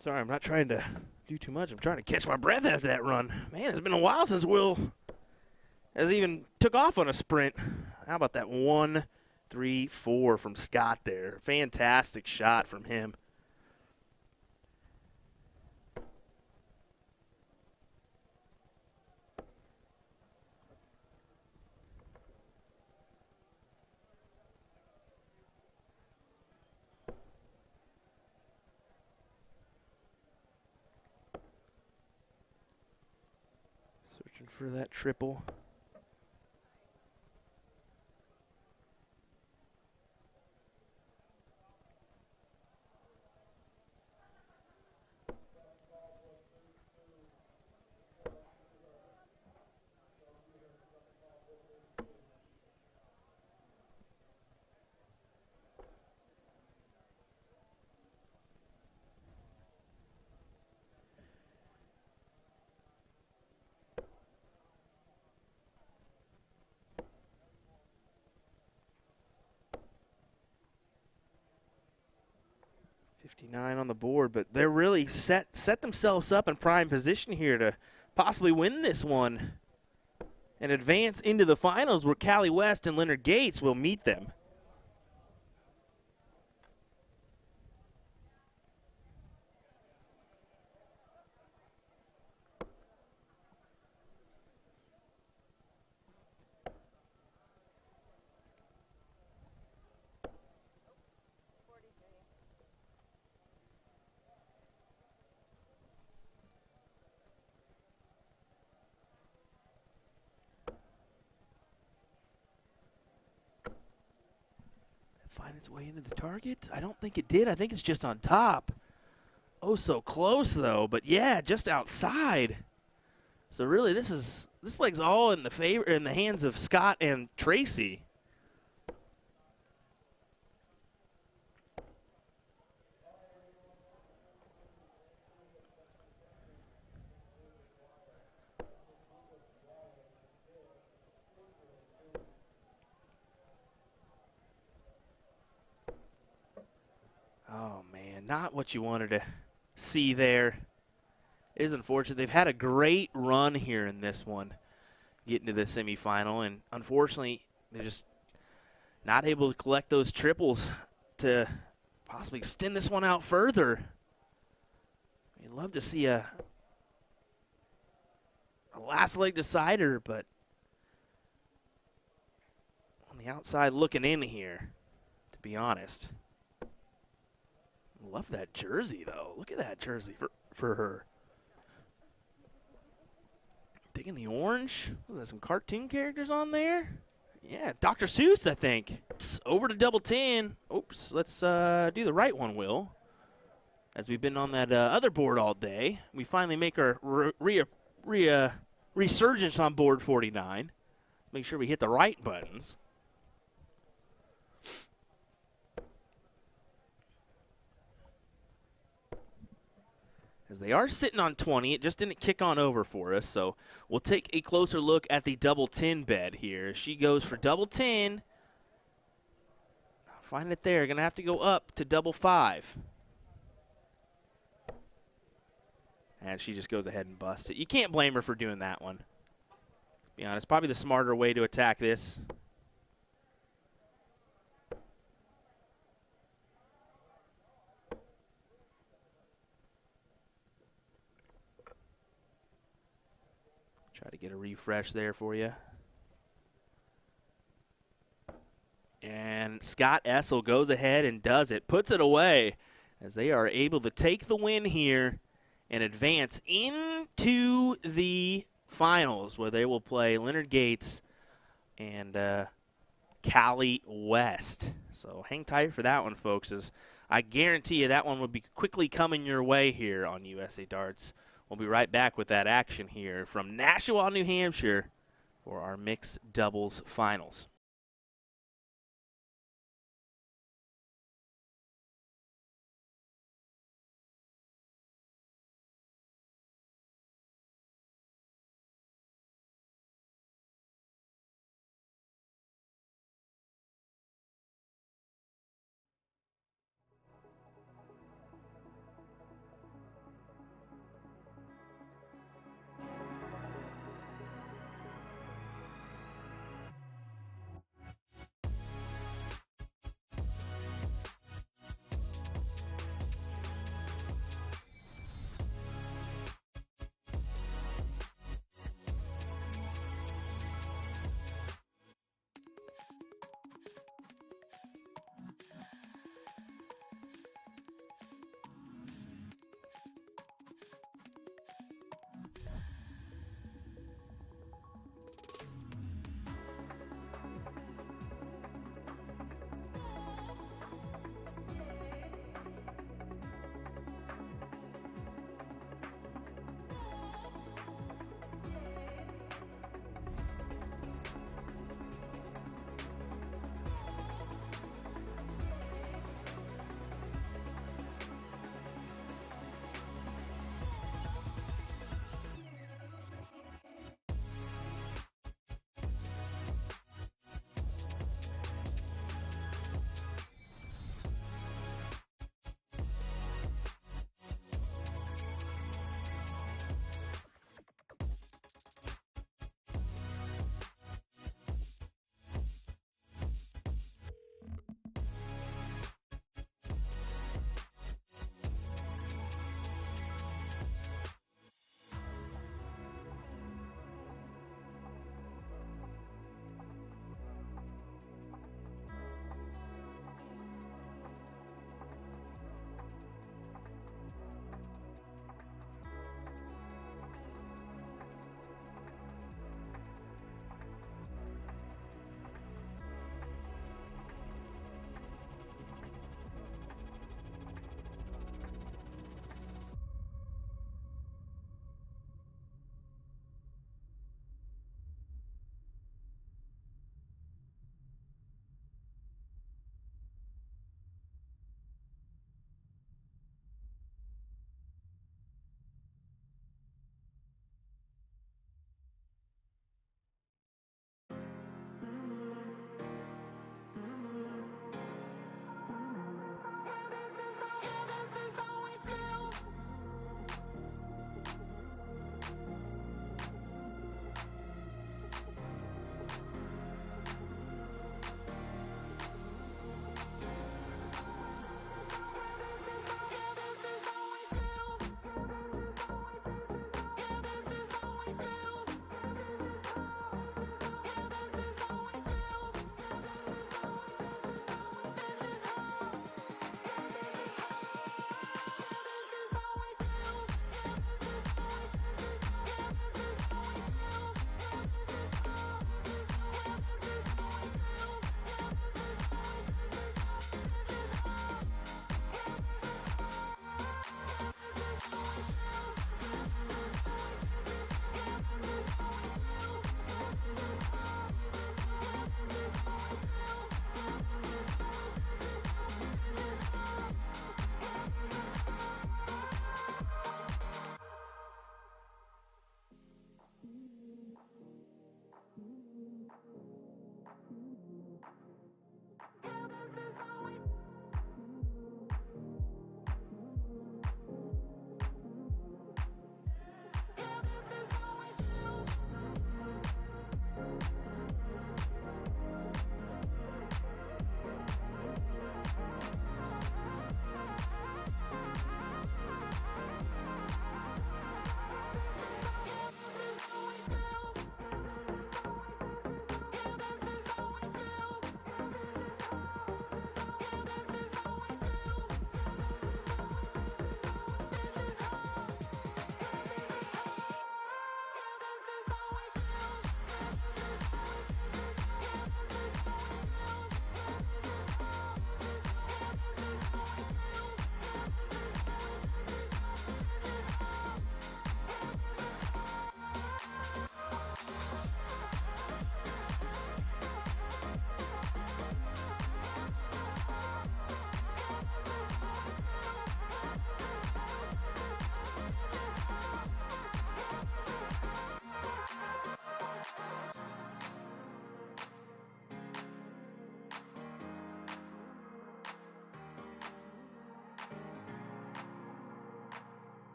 Sorry, I'm not trying to do too much. I'm trying to catch my breath after that run. Man, it's been a while since Will has even took off on a sprint. How about that 1, 3, 4 from Scott there? Fantastic shot from him. for that triple. $59 on the board, but they're really set themselves up in prime position here to possibly win this one and advance into the finals where Callie West and Leonard Gates will meet them. Find its way into the target? I don't think it did. I think it's just on top. Oh, so close though. But yeah, just outside. So really, this leg's all in the hands of Scott and Tracy. Oh, man, not what you wanted to see there. It is unfortunate. They've had a great run here in this one, getting to the semifinal, and unfortunately, they're just not able to collect those triples to possibly extend this one out further. You'd love to see a last leg decider, but on the outside looking in here, to be honest. Love that jersey, though. Look at that jersey for her. Digging the orange. Ooh, there's some cartoon characters on there. Yeah, Dr. Seuss, I think. Over to double 10. Oops, let's do the right one, Will. As we've been on that other board all day, we finally make our resurgence on board 49. Make sure we hit the right buttons. As they are sitting on 20, it just didn't kick on over for us, so we'll take a closer look at the double 10 bed here. She goes for double 10. Find it there. Going to have to go up to double 5. And she just goes ahead and busts it. You can't blame her for doing that one. To be honest, probably the smarter way to attack this. Try to get a refresh there for you. And Scott Essel goes ahead and does it, puts it away, as they are able to take the win here and advance into the finals, where they will play Leonard Gates and Callie West. So hang tight for that one, folks, as I guarantee you that one will be quickly coming your way here on USA Darts. We'll be right back with that action here from Nashua, New Hampshire for our mixed doubles finals.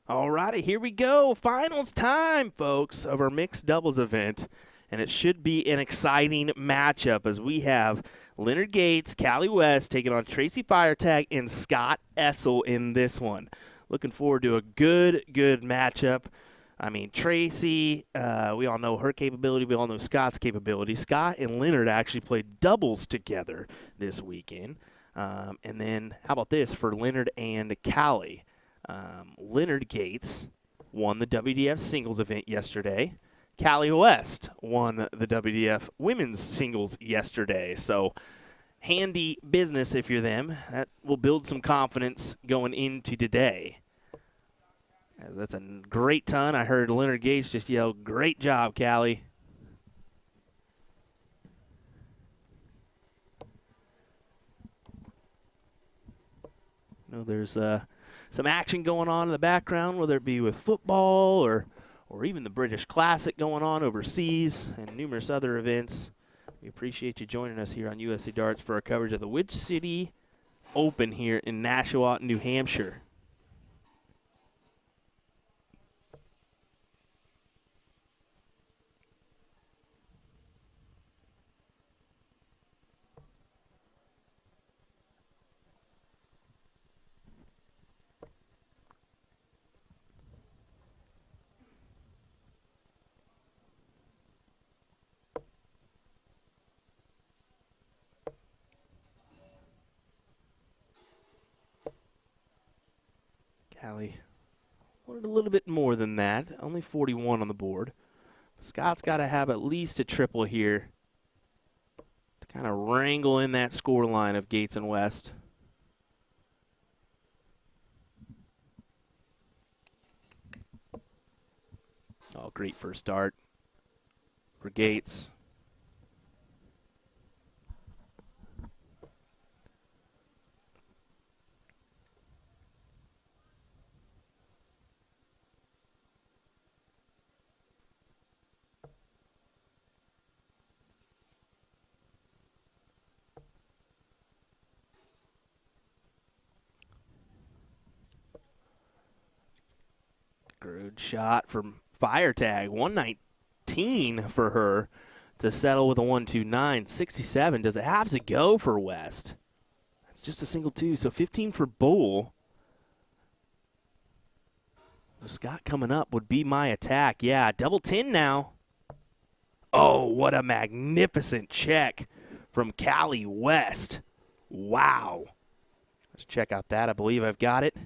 All righty, here we go. Finals time, folks, of our mixed doubles event. And it should be an exciting matchup as we have Leonard Gates, Callie West taking on Tracy Firetag and Scott Essel in this one. Looking forward to a good matchup. I mean, Tracy, we all know her capability. We all know Scott's capability. Scott and Leonard actually played doubles together this weekend. And then how about this for Leonard and Callie? Leonard Gates won the WDF singles event yesterday. Callie West won the WDF women's singles yesterday. So handy business if you're them. That will build some confidence going into today. That's a great ton. I heard Leonard Gates just yell, "Great job, Callie." You know, there's some action going on in the background, whether it be with football or even the British Classic going on overseas and numerous other events. We appreciate you joining us here on USA Darts for our coverage of the Witch City Open here in Nashua, New Hampshire. Callie wanted a little bit more than that. Only 41 on the board. Scott's got to have at least a triple here to kind of wrangle in that score line of Gates and West. Oh, great first dart for Gates. Good shot from Firetag. 119 for her to settle with a 129. 67. Does it have to go for West? That's just a single two, so 15 for Bull. Scott coming up would be my attack. Yeah, double 10 now. Oh, what a magnificent check from Callie West. Wow. Let's check out that. I believe I've got it.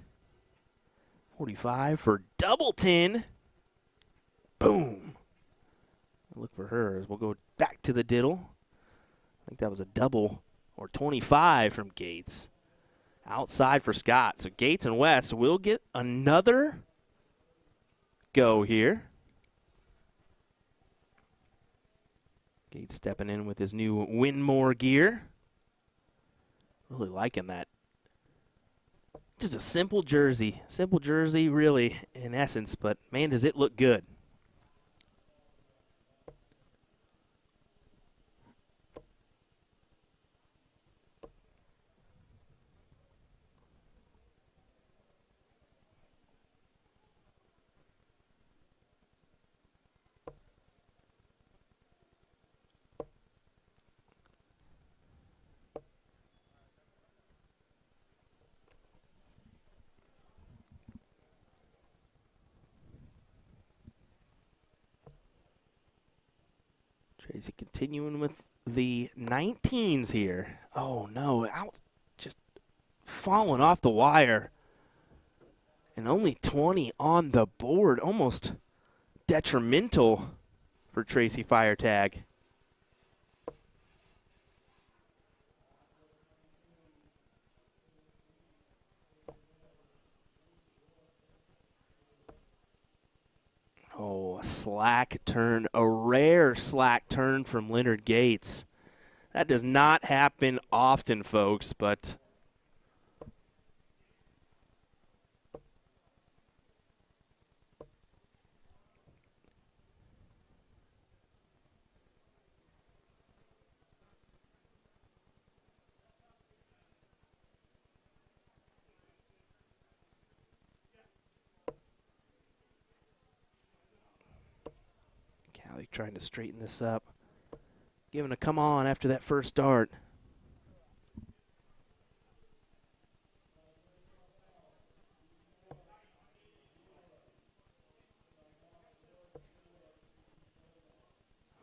45 for double 10. Boom. Look for her as we'll go back to the diddle. I think that was a double or 25 from Gates. Outside for Scott. So Gates and West will get another go here. Gates stepping in with his new Winmore gear. Really liking that. Just a simple jersey. Simple jersey, really, in essence, but man, does it look good. Tracy continuing with the 19s here. Oh, no, out, just falling off the wire. And only 20 on the board. Almost detrimental for Tracy Firetag. Oh, a slack turn, a rare slack turn from Leonard Gates. That does not happen often, folks, but Alec trying to straighten this up. Giving a come on after that first dart.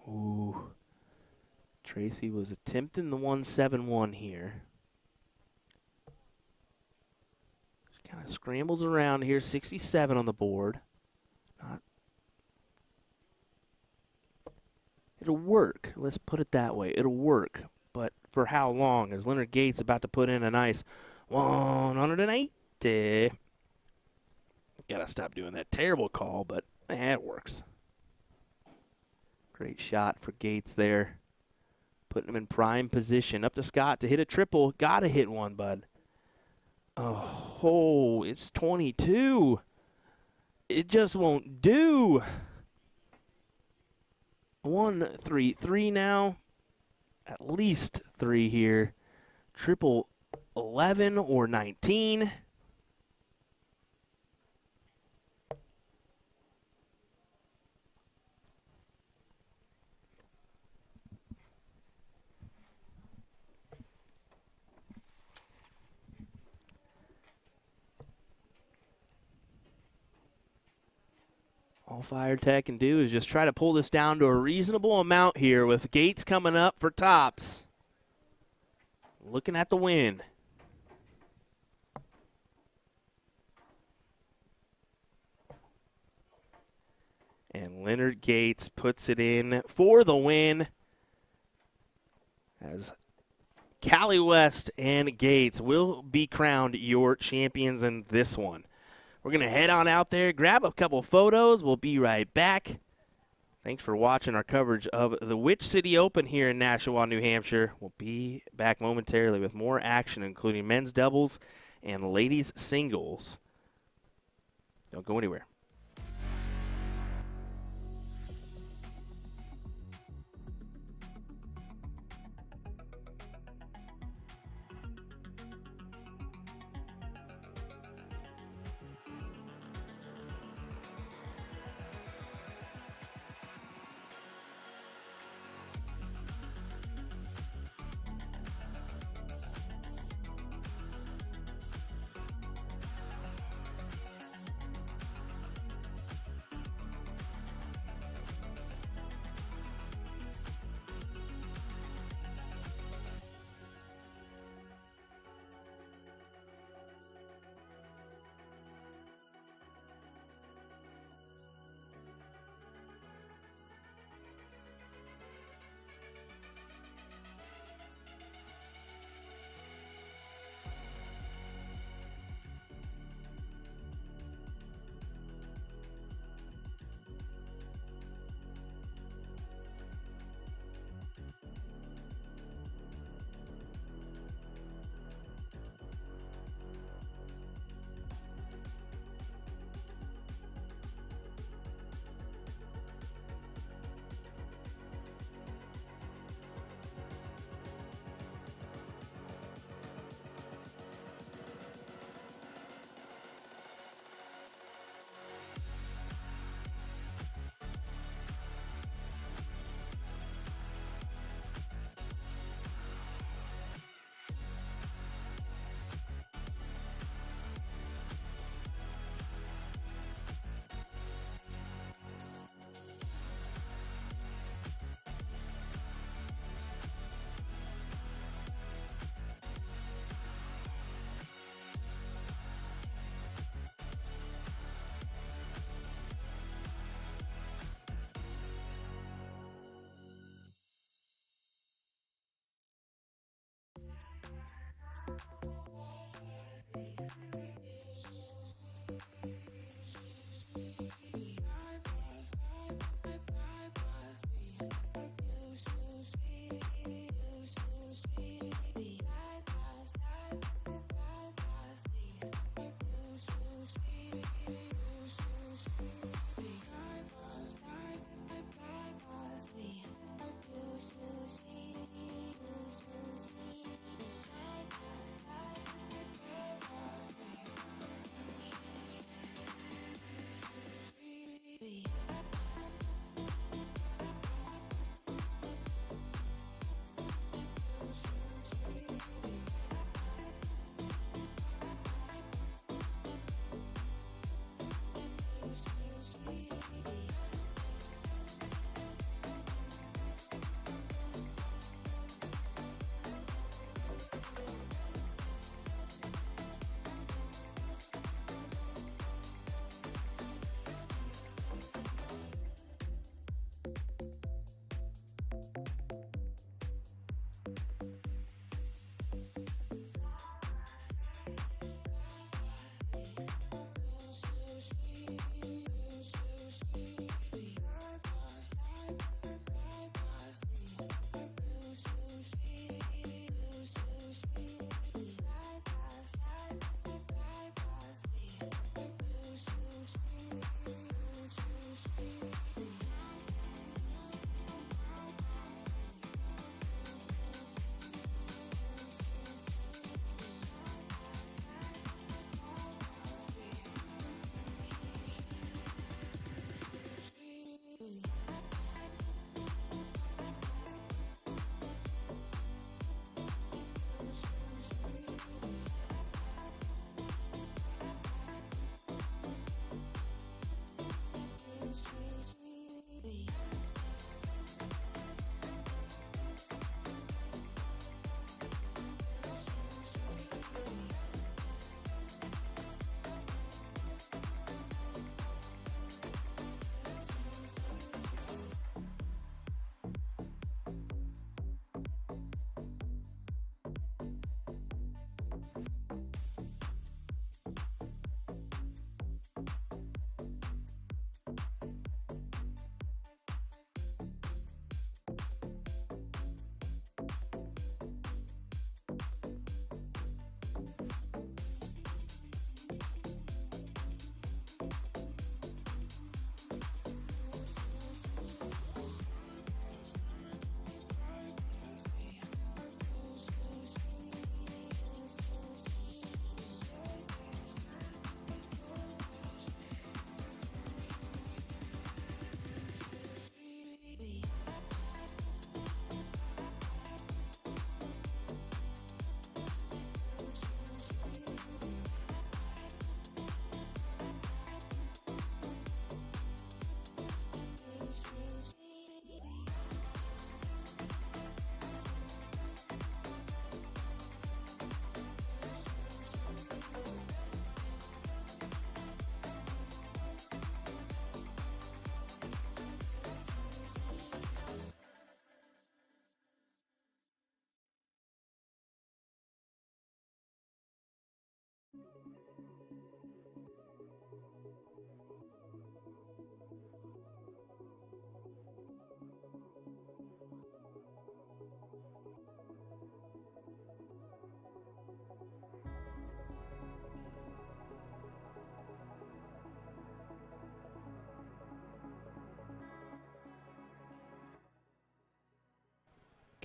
Ooh. Tracy was attempting the 171 here. She kind of scrambles around here, 67 on the board. It'll work. Let's put it that way. It'll work. But for how long? As Leonard Gates about to put in a nice 180. Gotta stop doing that terrible call, but it works. Great shot for Gates there. Putting him in prime position. Up to Scott to hit a triple. Gotta hit one, bud. Oh, it's 22. It just won't do. 1, 3, 3 now. At least 3 here. Triple 11 or 19. All Fire Tech can do is just try to pull this down to a reasonable amount here with Gates coming up for tops. Looking at the win. And Leonard Gates puts it in for the win. As Callie West and Gates will be crowned your champions in this one. We're going to head on out there, grab a couple photos. We'll be right back. Thanks for watching our coverage of the Witch City Open here in Nashua, New Hampshire. We'll be back momentarily with more action, including men's doubles and ladies singles. Don't go anywhere.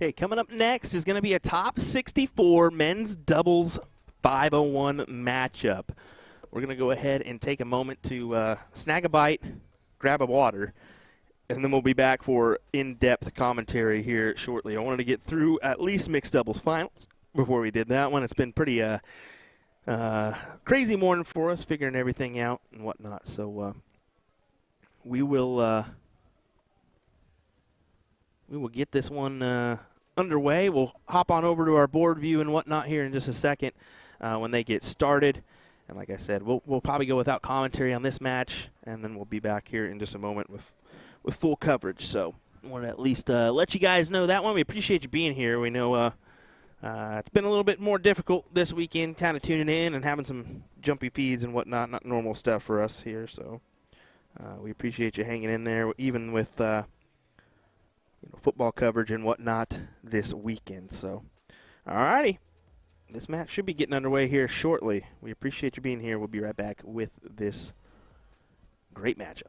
Okay, coming up next is going to be a top 64 men's doubles 501 matchup. We're going to go ahead and take a moment to snag a bite, grab a water, and then we'll be back for in-depth commentary here shortly. I wanted to get through at least mixed doubles finals before we did that one. It's been pretty crazy morning for us, figuring everything out and whatnot. So we will get this one underway. We'll hop on over to our board view and whatnot here in just a second when they get started. And like I said, we'll probably go without commentary on this match, and then we'll be back here in just a moment with full coverage. So I want to at least let you guys know that one. We appreciate you being here. We know it's been a little bit more difficult this weekend, kind of tuning in and having some jumpy feeds and whatnot, not normal stuff for us here. So we appreciate you hanging in there, even with football coverage and whatnot this weekend. So, all righty. This match should be getting underway here shortly. We appreciate you being here. We'll be right back with this great matchup.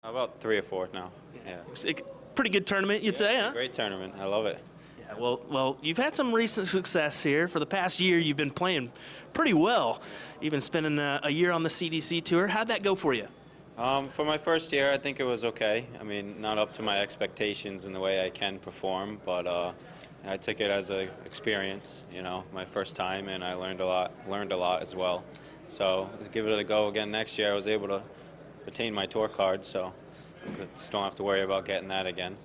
About 3 or 4 now. Yeah. It's a pretty good tournament, you'd say, huh? Great tournament. I love it. Yeah, well, you've had some recent success here. For the past year, you've been playing pretty well. You've been spending a year on the CDC tour. How'd that go for you? For my first year, I think it was okay. I mean, not up to my expectations in the way I can perform, but I took it as an experience, you know, my first time, and I learned a lot as well. So give it a go again next year. I was able to retain my tour card, so I just don't have to worry about getting that again.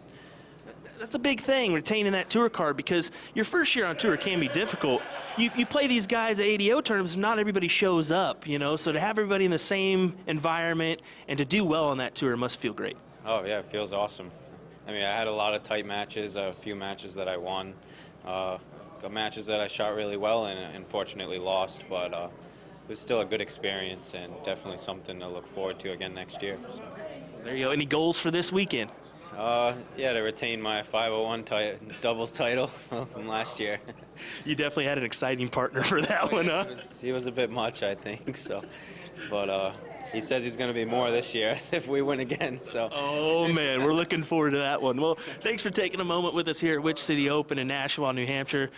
That's a big thing, retaining that tour card, because your first year on tour can be difficult. You play these guys at ADO terms, not everybody shows up, you know, so to have everybody in the same environment and to do well on that tour must feel great. Oh, yeah, it feels awesome. I mean, I had a lot of tight matches, a few matches that I won, matches that I shot really well and unfortunately lost, but it was still a good experience and definitely something to look forward to again next year. So. There you go. Any goals for this weekend? Yeah, to retain my 501 doubles title from last year. You definitely had an exciting partner for that one, huh? He was a bit much, I think. So, but he says he's going to be more this year if we win again. So. Oh man, we're looking forward to that one. Well, thanks for taking a moment with us here at Witch City Open in Nashua, New Hampshire.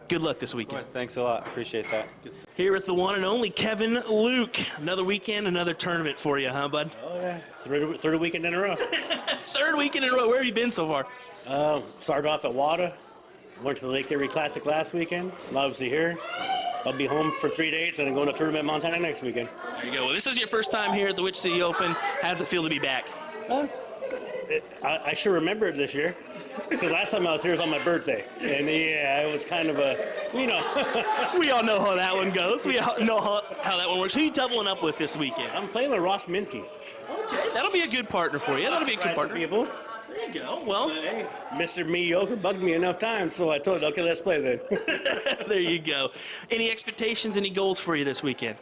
Good luck this weekend. Of course, thanks a lot. Appreciate that. Here with the one and only Kevin Luke. Another weekend, another tournament for you, huh, bud? Oh, yeah. Third weekend in a row. Third weekend in a row. Where have you been so far? Started off at WADA. Went to the Lake Erie Classic last weekend. Obviously here. I'll be home for 3 days and I'm going to Tournament Montana next weekend. There you go. Well, this is your first time here at the Witch City Open. How does it feel to be back? I sure remember it this year. Because last time I was here was on my birthday. And yeah, it was kind of a, you know. We all know how that one goes. We all know how that one works. Who are you doubling up with this weekend? I'm playing with Ross Minke. Okay, that'll be a good partner for you. That'll be a good partner. People. There you go. Well, hey, Mr. Mediocre bugged me enough times, so I told him, okay, let's play then. there you go. Any expectations, any goals for you this weekend?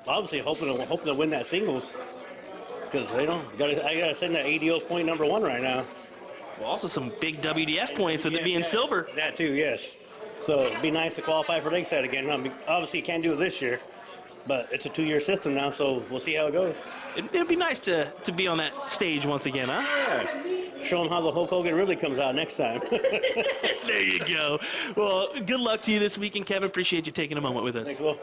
Obviously hoping to win that singles. Because, you know, I got to send that ADO point #1 right now. Well, also some big WDF points with it being silver. That too, yes. So it'd be nice to qualify for Lakeside again. Obviously, you can't do it this year, but it's a 2-year system now, so we'll see how it goes. It'd be nice to be on that stage once again, huh? Yeah. Show them how the Hulk Hogan really comes out next time. There you go. Well, good luck to you this weekend, Kevin. Appreciate you taking a moment with us. Thanks, Will.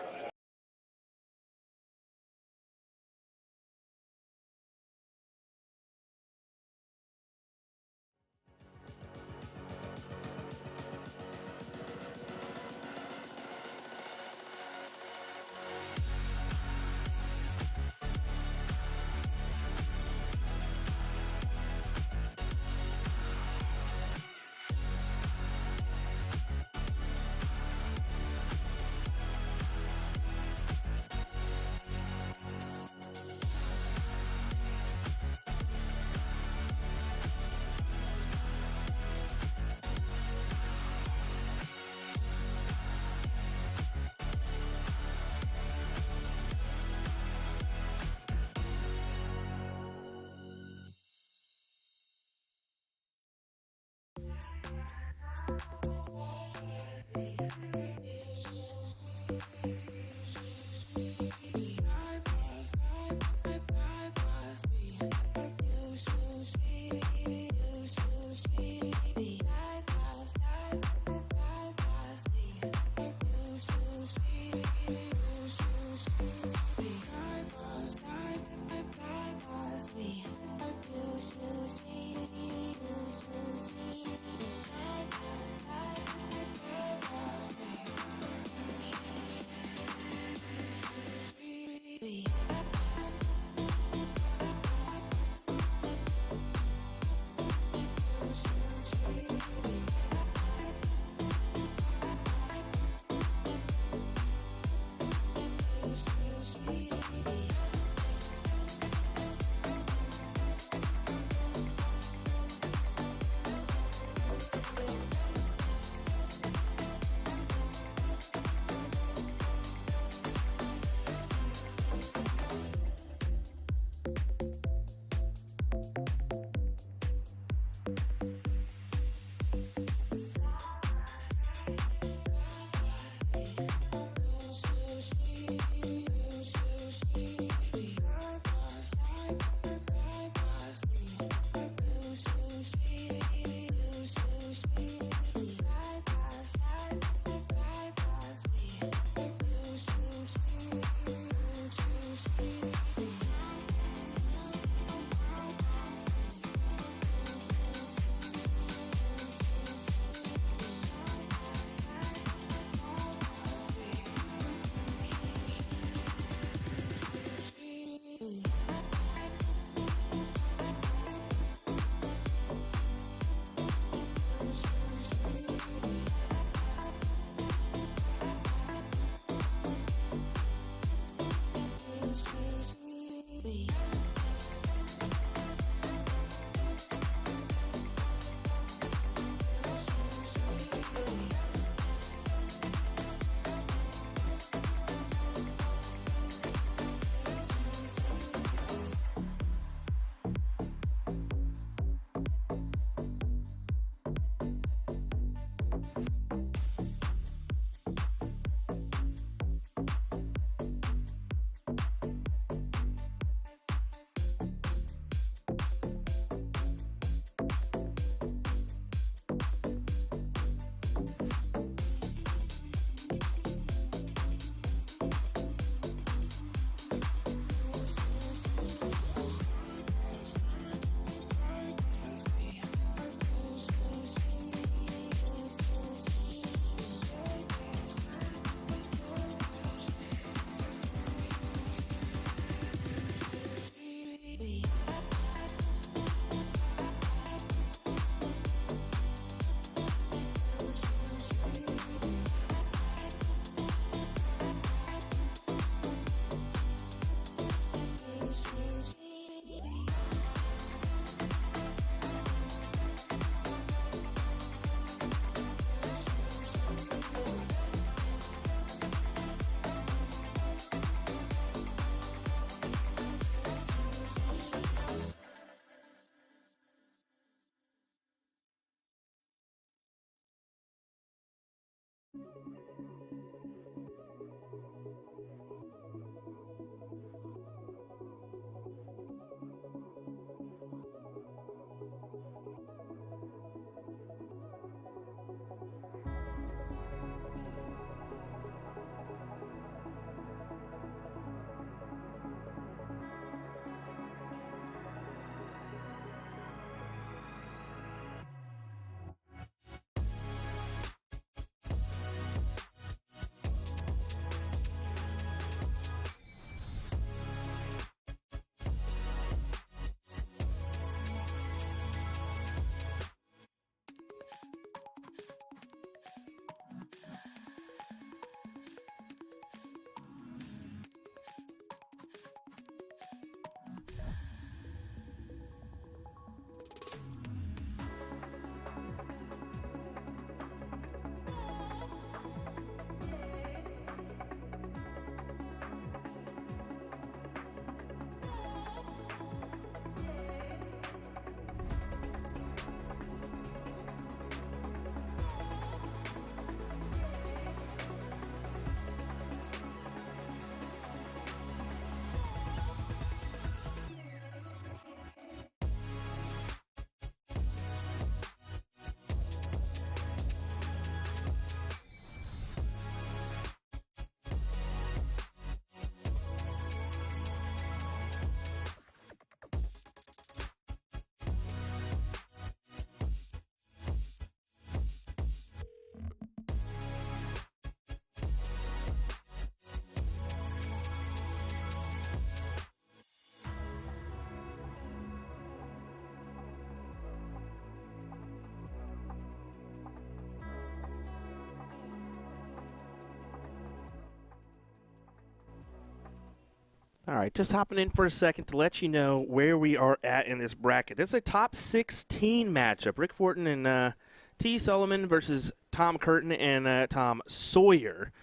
All right, just hopping in for a second to let you know where we are at in this bracket. This is a top 16 matchup. Rick Fortin and T. Sullivan versus Tom Curtin and Tom Sawyer.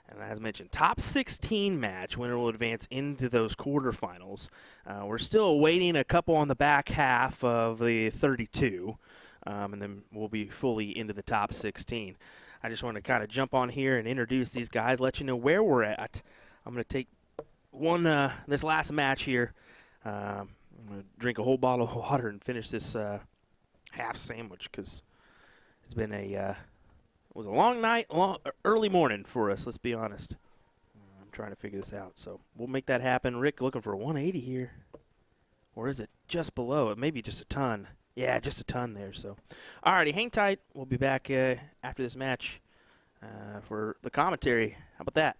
And as mentioned, top 16 match. Winner will advance into those quarterfinals. We're still awaiting a couple on the back half of the 32, and then we'll be fully into the top 16. I just want to kind of jump on here and introduce these guys, let you know where we're at. I'm going to take this last match here. I'm going to drink a whole bottle of water and finish this half sandwich because it's been it was a long night, early morning for us, let's be honest. I'm trying to figure this out, so we'll make that happen. Rick looking for a 180 here. Or is it just below? It may be just a ton. Yeah, just a ton there. So, all righty, hang tight. We'll be back after this match for the commentary. How about that?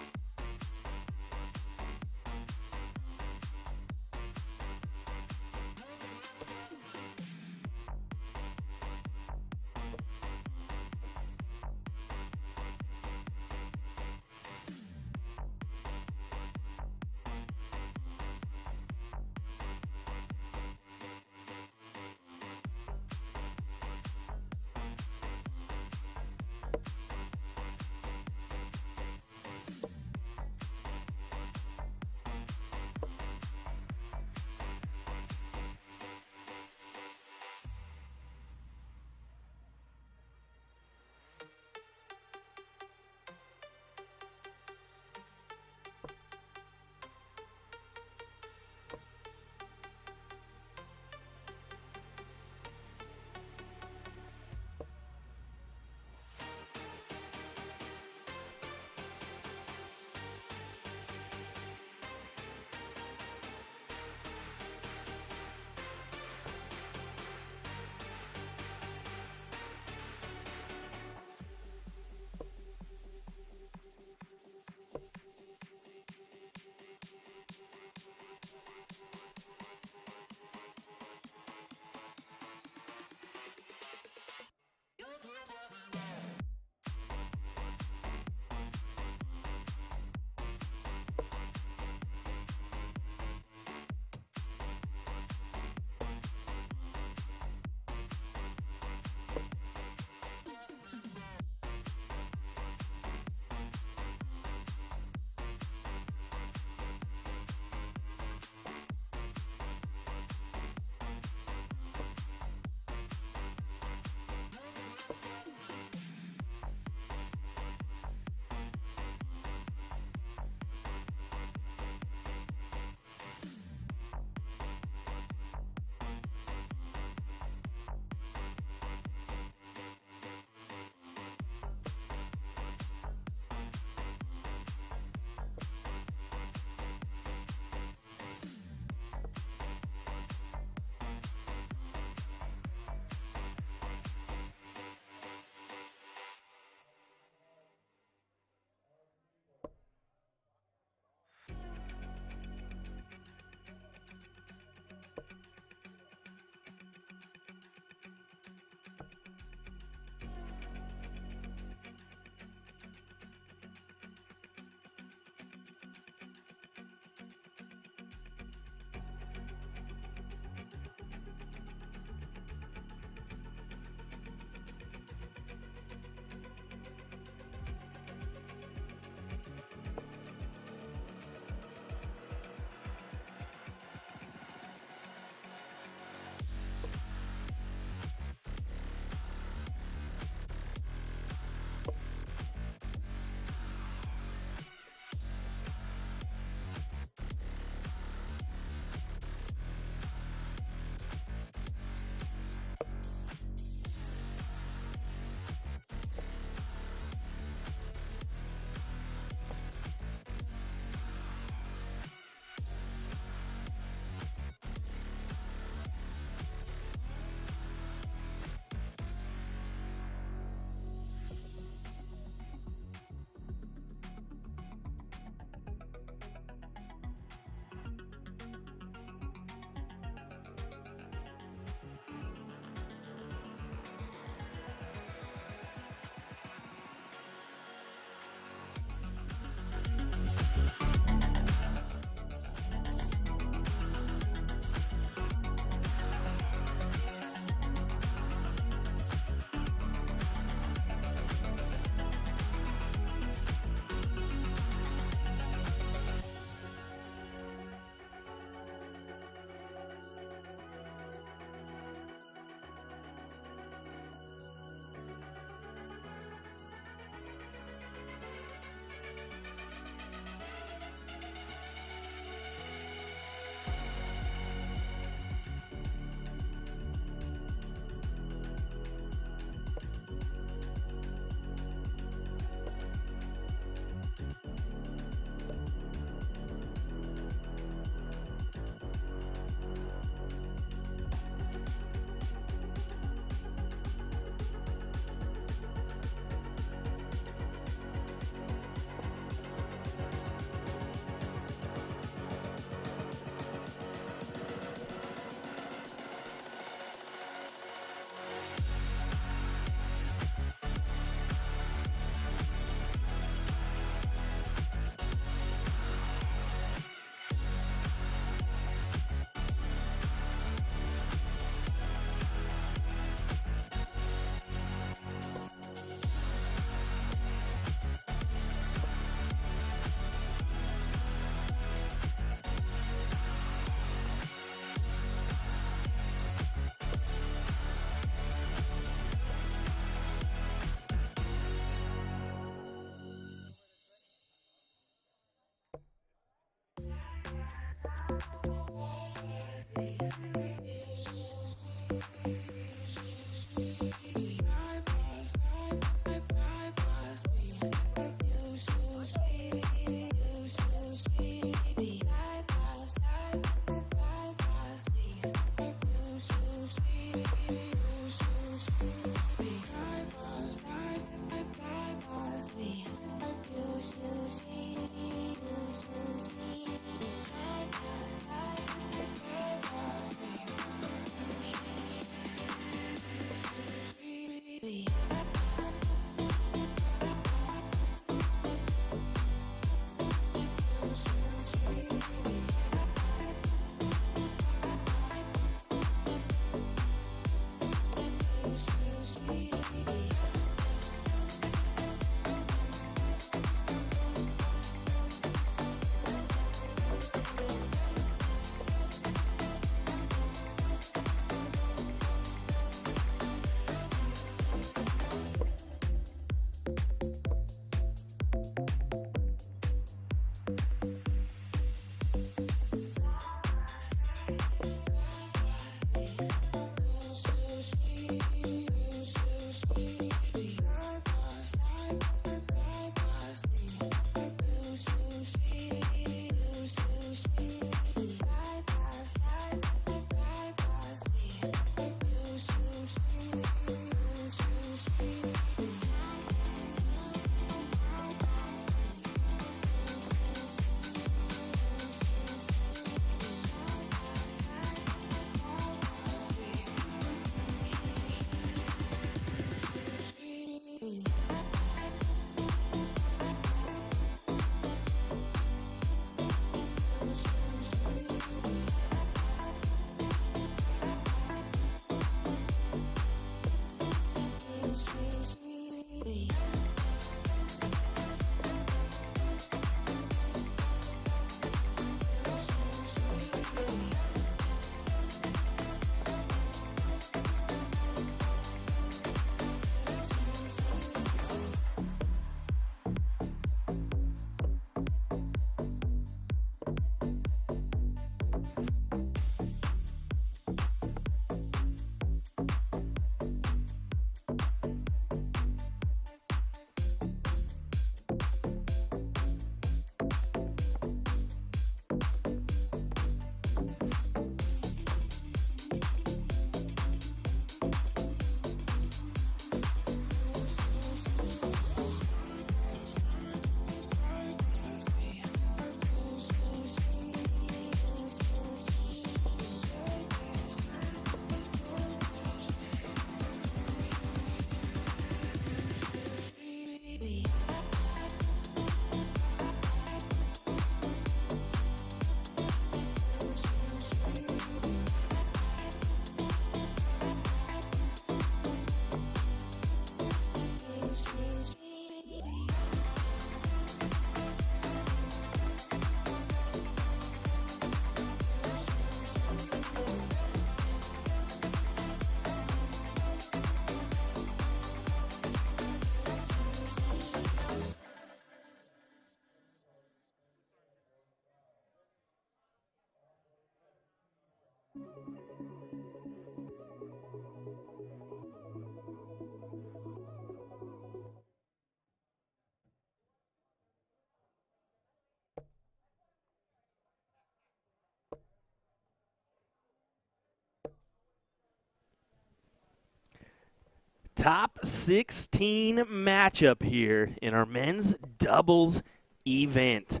Top 16 matchup here in our men's doubles event.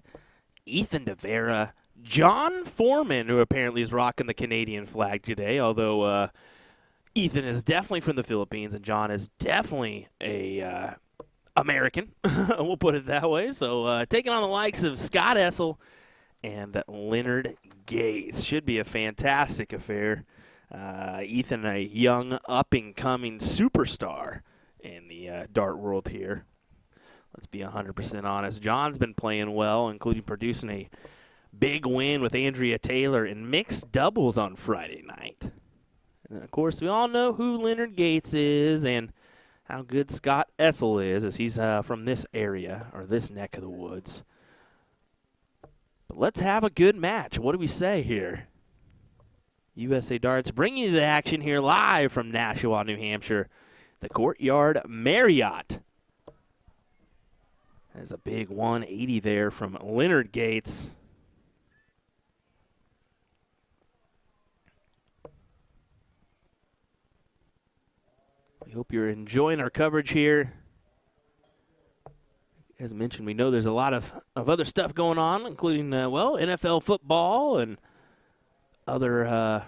Ethan DeVera, John Foreman, who apparently is rocking the Canadian flag today, although Ethan is definitely from the Philippines and John is definitely a American. We'll put it that way. So taking on the likes of Scott Essel and Leonard Gates. Should be a fantastic affair. Ethan, a young, up-and-coming superstar in the dart world here. Let's be 100% honest. John's been playing well, including producing a big win with Andrea Taylor in mixed doubles on Friday night. And then, of course, we all know who Leonard Gates is and how good Scott Essel is, as he's from this area, or this neck of the woods. But let's have a good match. What do we say here? USA Darts bringing you the action here live from Nashua, New Hampshire. The Courtyard Marriott. There's a big 180 there from Leonard Gates. We hope you're enjoying our coverage here. As mentioned, we know there's a lot of other stuff going on, including, well, NFL football and other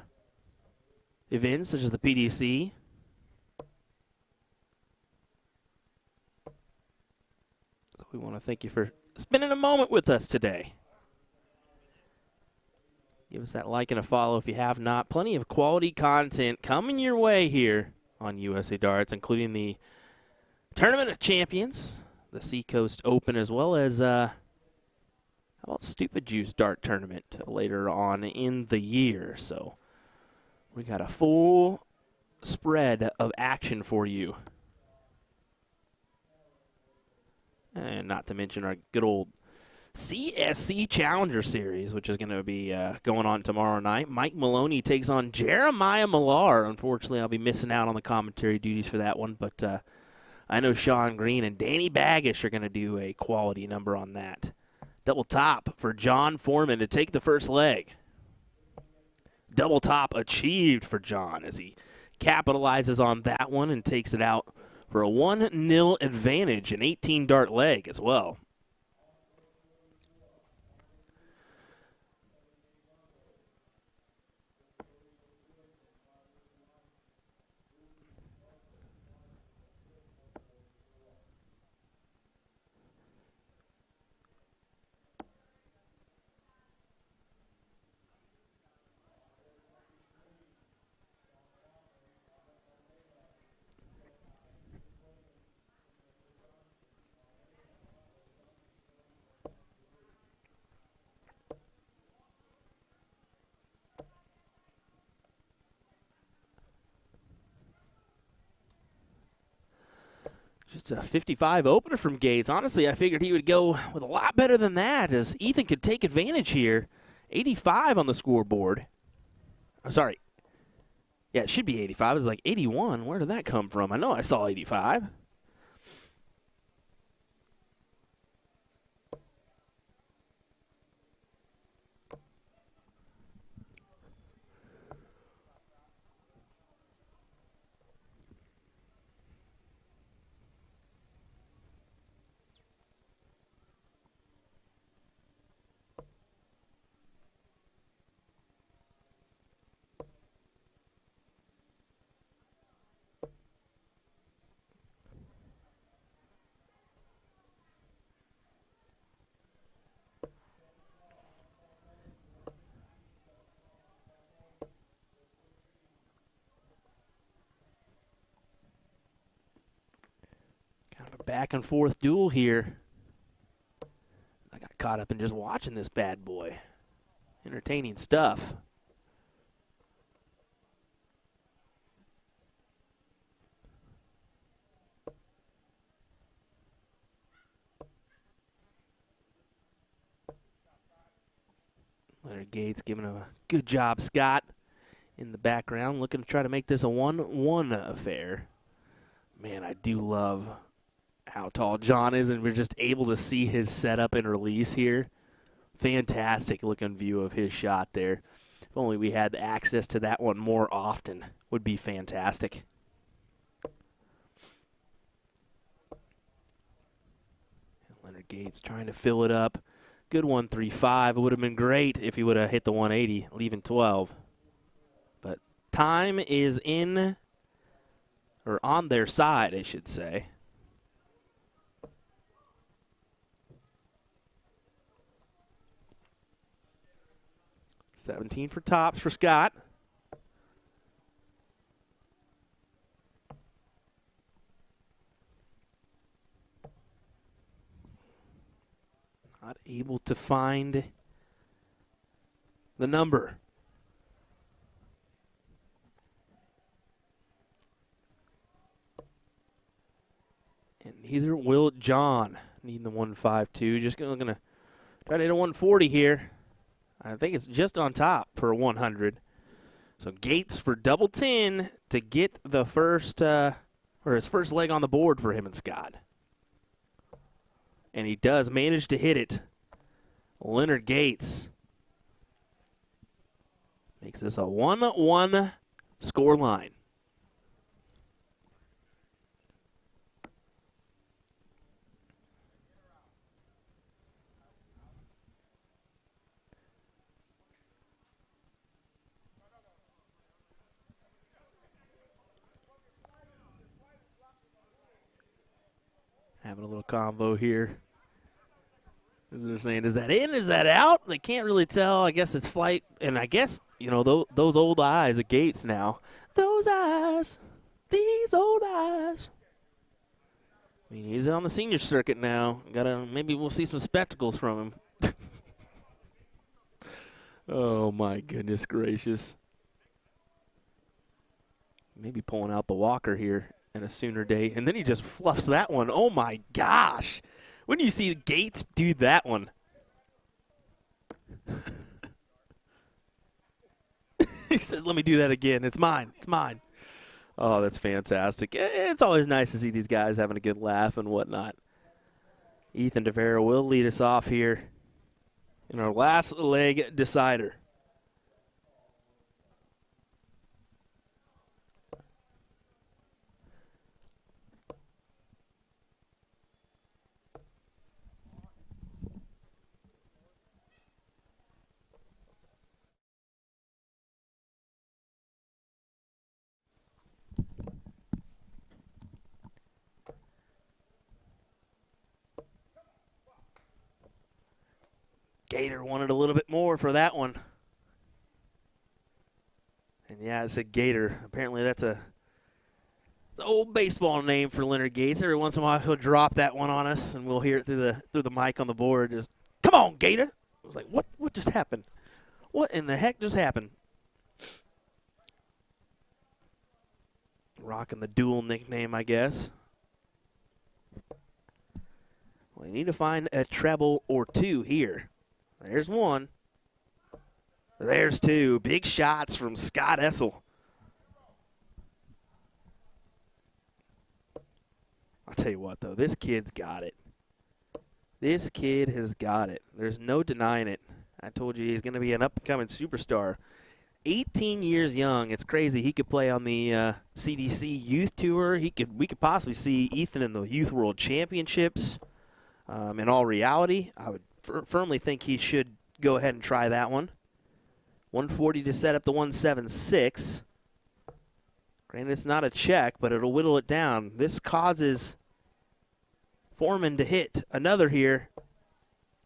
events such as the PDC. We want to thank you for spending a moment with us today. Give us that like and a follow if you have not. Plenty of quality content coming your way here on USA Darts, including the Tournament of Champions, the Seacoast Open, as well as how about Stupid Juice Dart Tournament later on in the year. So we got a full spread of action for you. And not to mention our good old CSC Challenger Series, which is going to be going on tomorrow night. Mike Maloney takes on Jeremiah Millar. Unfortunately, I'll be missing out on the commentary duties for that one, but I know Sean Green and Danny Baggish are going to do a quality number on that. Double top for John Foreman to take the first leg. Double top achieved for John as he capitalizes on that one and takes it out for a 1-0 advantage, an 18-dart leg as well. Just a 55 opener from Gates. Honestly, I figured he would go with a lot better than that, as Ethan could take advantage here. 85 on the scoreboard. I'm sorry. Yeah, it should be 85. It was like 81. Where did that come from? I know I saw 85. Back and forth duel here. I got caught up in just watching this bad boy. Entertaining stuff. Leonard Gates giving him a good job, Scott, in the background, looking to try to make this a 1-1 affair. Man, I do love how tall John is, and we're just able to see his setup and release here. Fantastic looking view of his shot there. If only we had access to that one more often, would be fantastic. And Leonard Gates trying to fill it up. Good 135. It would have been great if he would have hit the 180, leaving 12. But time is in, or on their side, I should say. 17 for tops for Scott. Not able to find the number. And neither will John. Needing the 152. Just going to try to hit a 140 here. I think it's just on top for 100. So Gates for double 10 to get the first, or his first leg on the board for him and Scott. And he does manage to hit it. Leonard Gates makes this a 1-1 score line. Having a little convo here. As they're saying, is that in? Is that out? They can't really tell. I guess it's flight. And I guess, you know, those old eyes at Gates now. Those eyes. These old eyes. I mean, he's on the senior circuit now. Maybe we'll see some spectacles from him. Oh, my goodness gracious. Maybe pulling out the walker here in a sooner day. And then he just fluffs that one. Oh, my gosh. When you see Gates do that one. He says, let me do that again. It's mine. It's mine. Oh, that's fantastic. It's always nice to see these guys having a good laugh and whatnot. Ethan DeVera will lead us off here in our last leg decider. Gator wanted a little bit more for that one. And yeah, it said Gator. Apparently that's an old baseball name for Leonard Gates. Every once in a while he'll drop that one on us and we'll hear it through the mic on the board. Just, come on, Gator. I was like, what just happened? What in the heck just happened? Rocking the dual nickname, I guess. Well, you need to find a treble or two here. There's one. There's two. Big shots from Scott Essel. I'll tell you what, though. This kid's got it. This kid has got it. There's no denying it. I told you he's going to be an up-and-coming superstar. 18 years young. It's crazy. He could play on the CDC Youth Tour. We could possibly see Ethan in the Youth World Championships. In all reality, I would firmly think he should go ahead and try that one. 140 to set up the 176. Granted, it's not a check, but it'll whittle it down. This causes Foreman to hit another here.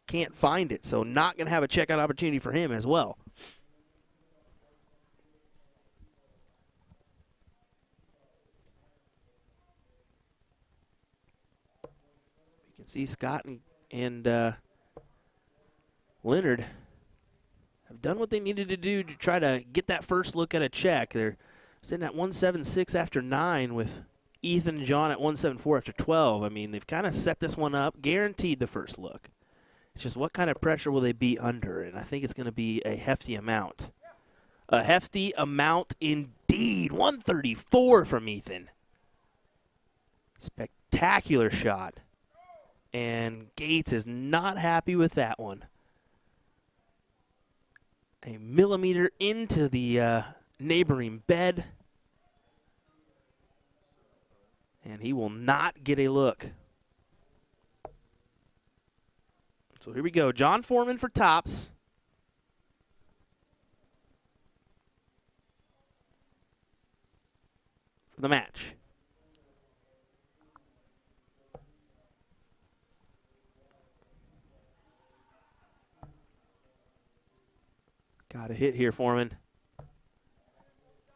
Can't find it, so not going to have a checkout opportunity for him as well. You can see Scott and Leonard have done what they needed to do to try to get that first look at a check. They're sitting at 176 after 9 with Ethan and John at 174 after 12. I mean, they've kind of set this one up, guaranteed the first look. It's just what kind of pressure will they be under, and I think it's going to be a hefty amount. A hefty amount indeed. 134 from Ethan. Spectacular shot. And Gates is not happy with that one. A millimeter into the neighboring bed. And he will not get a look. So here we go. John Foreman for tops. For the match. Got a hit here, Foreman.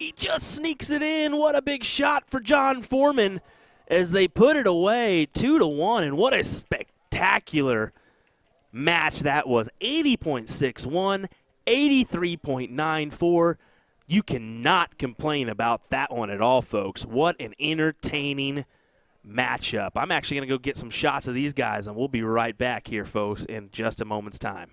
He just sneaks it in. What a big shot for John Foreman as they put it away 2-1. And what a spectacular match that was. 80.61, 83.94. You cannot complain about that one at all, folks. What an entertaining matchup. I'm actually going to go get some shots of these guys, and we'll be right back here, folks, in just a moment's time.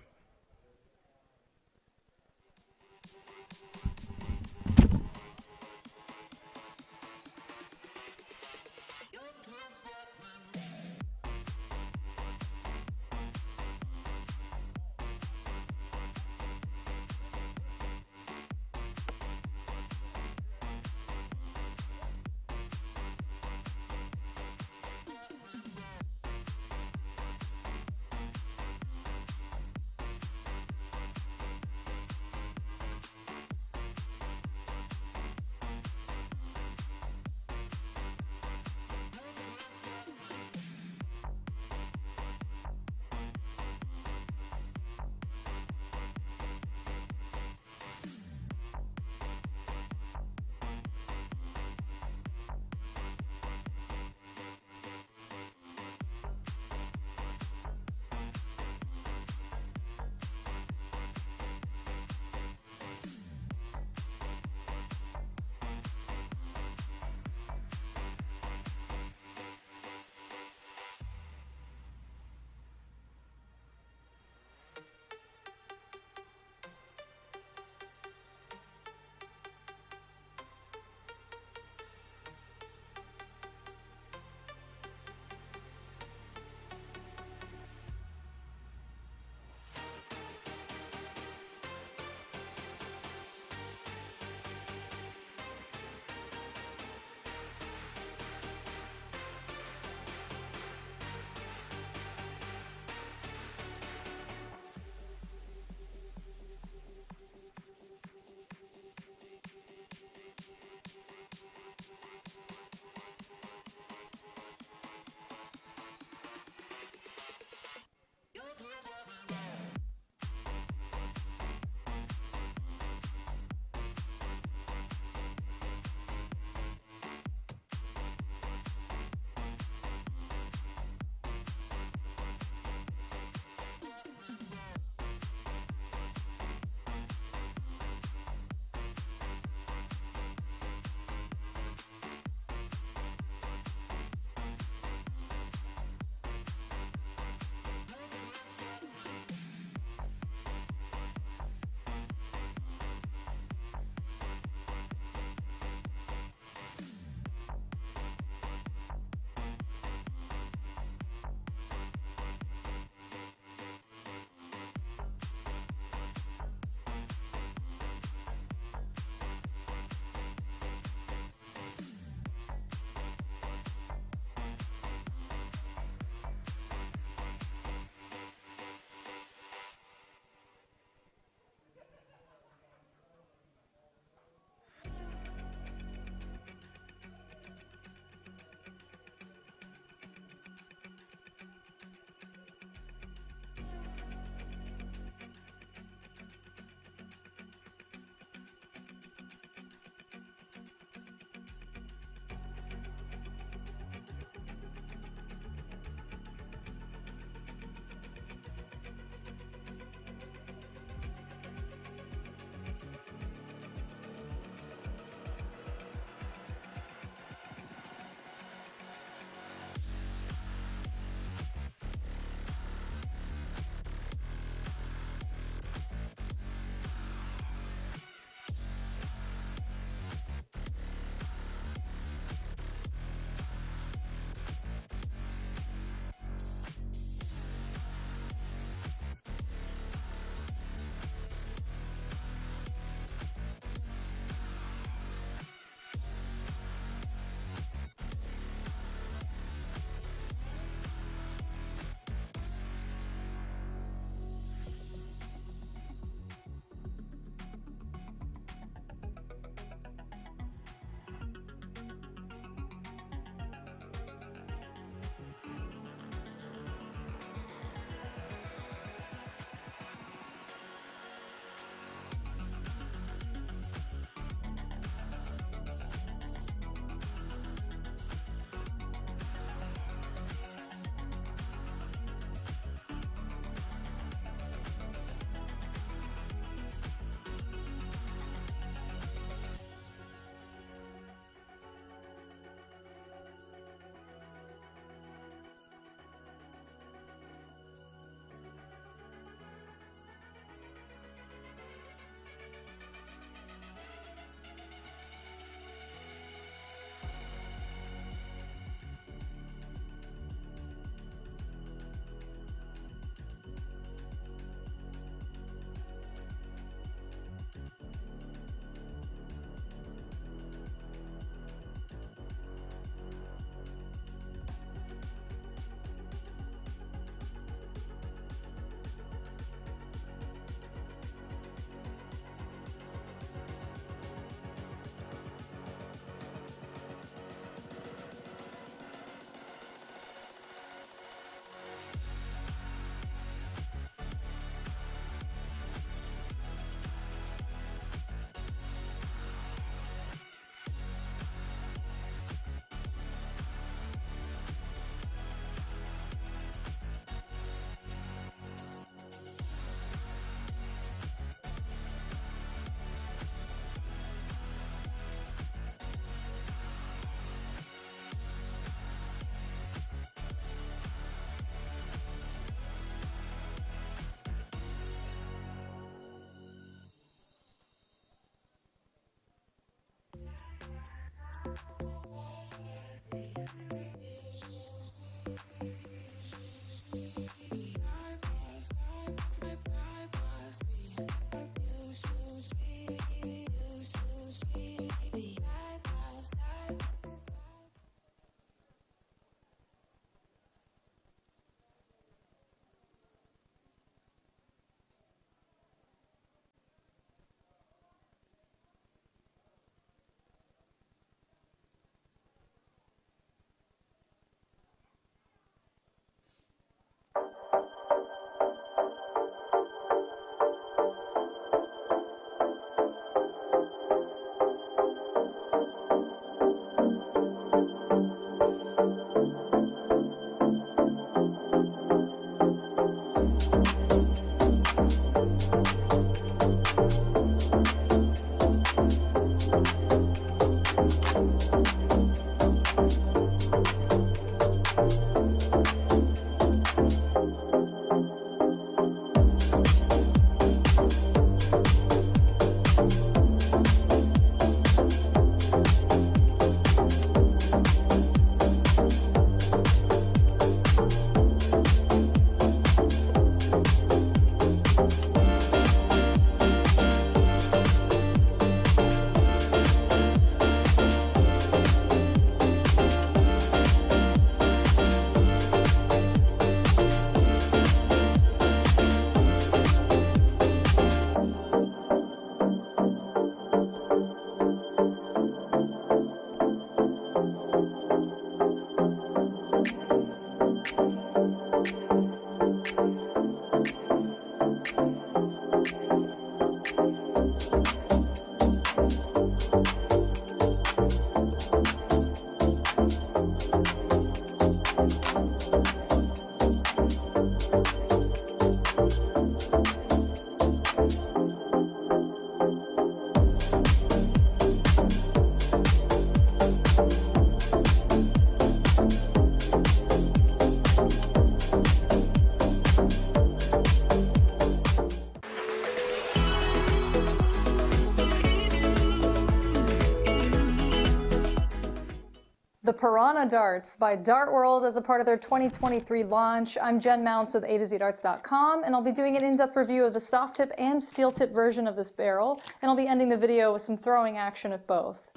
The Piranha Darts by Dart World as a part of their 2023 launch. I'm Jen Mounts with usadartsproduction, and I'll be doing an in-depth review of the soft tip and steel tip version of this barrel, and I'll be ending the video with some throwing action of both.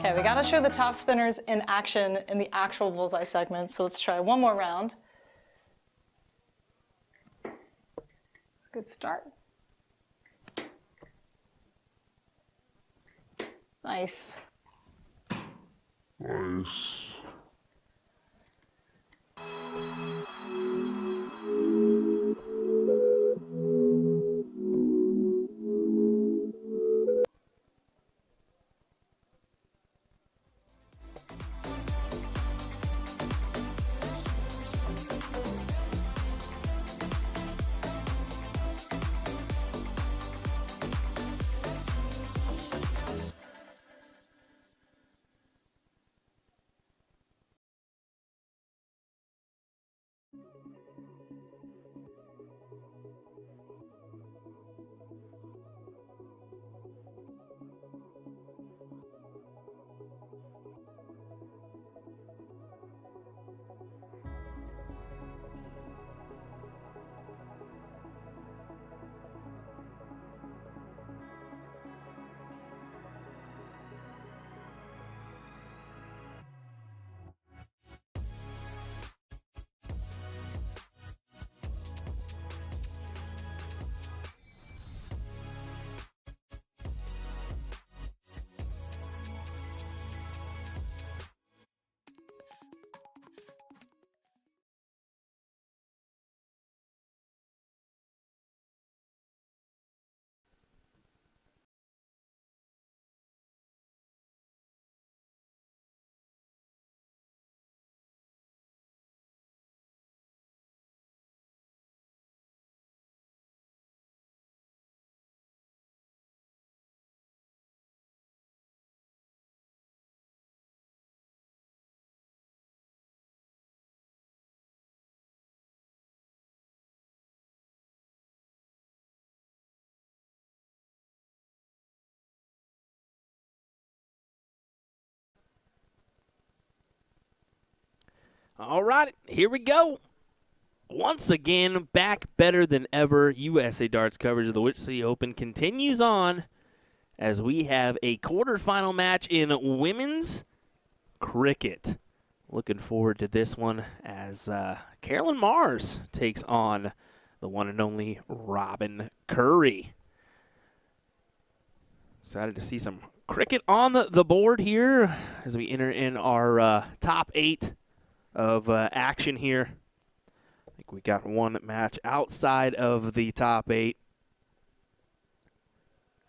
Okay, we gotta show the top spinners in action in the actual bullseye segment, so let's try one more round. It's a good start. Nice. Nice. All right, here we go. Once again, back better than ever. USA Darts coverage of the Wichita City Open continues on as we have a quarterfinal match in women's cricket. Looking forward to this one as Carolyn Mars takes on the one and only Robin Curry. Excited to see some cricket on the board here as we enter in our top 8 of action here. I think we got one match outside of the top 8.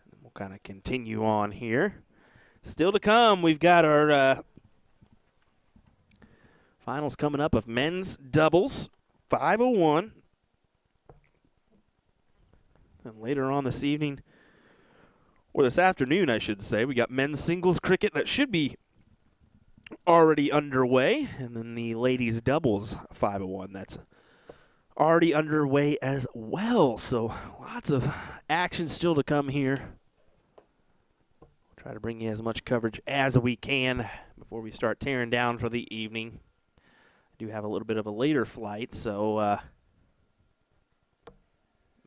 And then we'll kind of continue on here. Still to come, we've got our finals coming up of men's doubles, 501. And later on this evening, or this afternoon, I should say, we got men's singles cricket that should be already underway, and then the ladies doubles 501 that's already underway as well. So lots of action still to come here. We'll try to bring you as much coverage as we can before we start tearing down for the evening. I do have a little bit of a later flight, so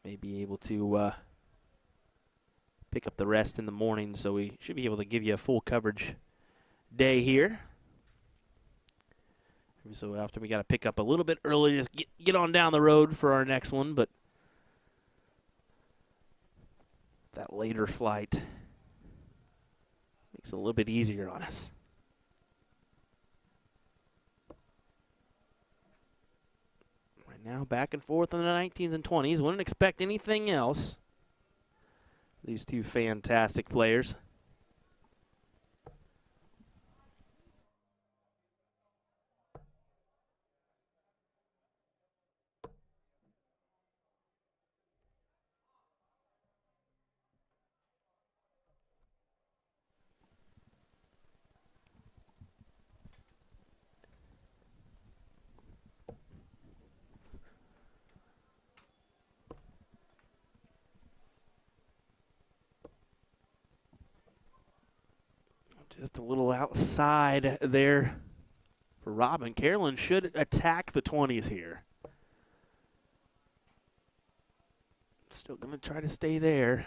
may be able to pick up the rest in the morning, so we should be able to give you a full coverage day here. So often we got to pick up a little bit early to get on down the road for our next one, but that later flight makes it a little bit easier on us. Right now, back and forth on the 19s and 20s. Wouldn't expect anything else. These two fantastic players. Just a little outside there for Robin. Carolyn should attack the 20s here. Still going to try to stay there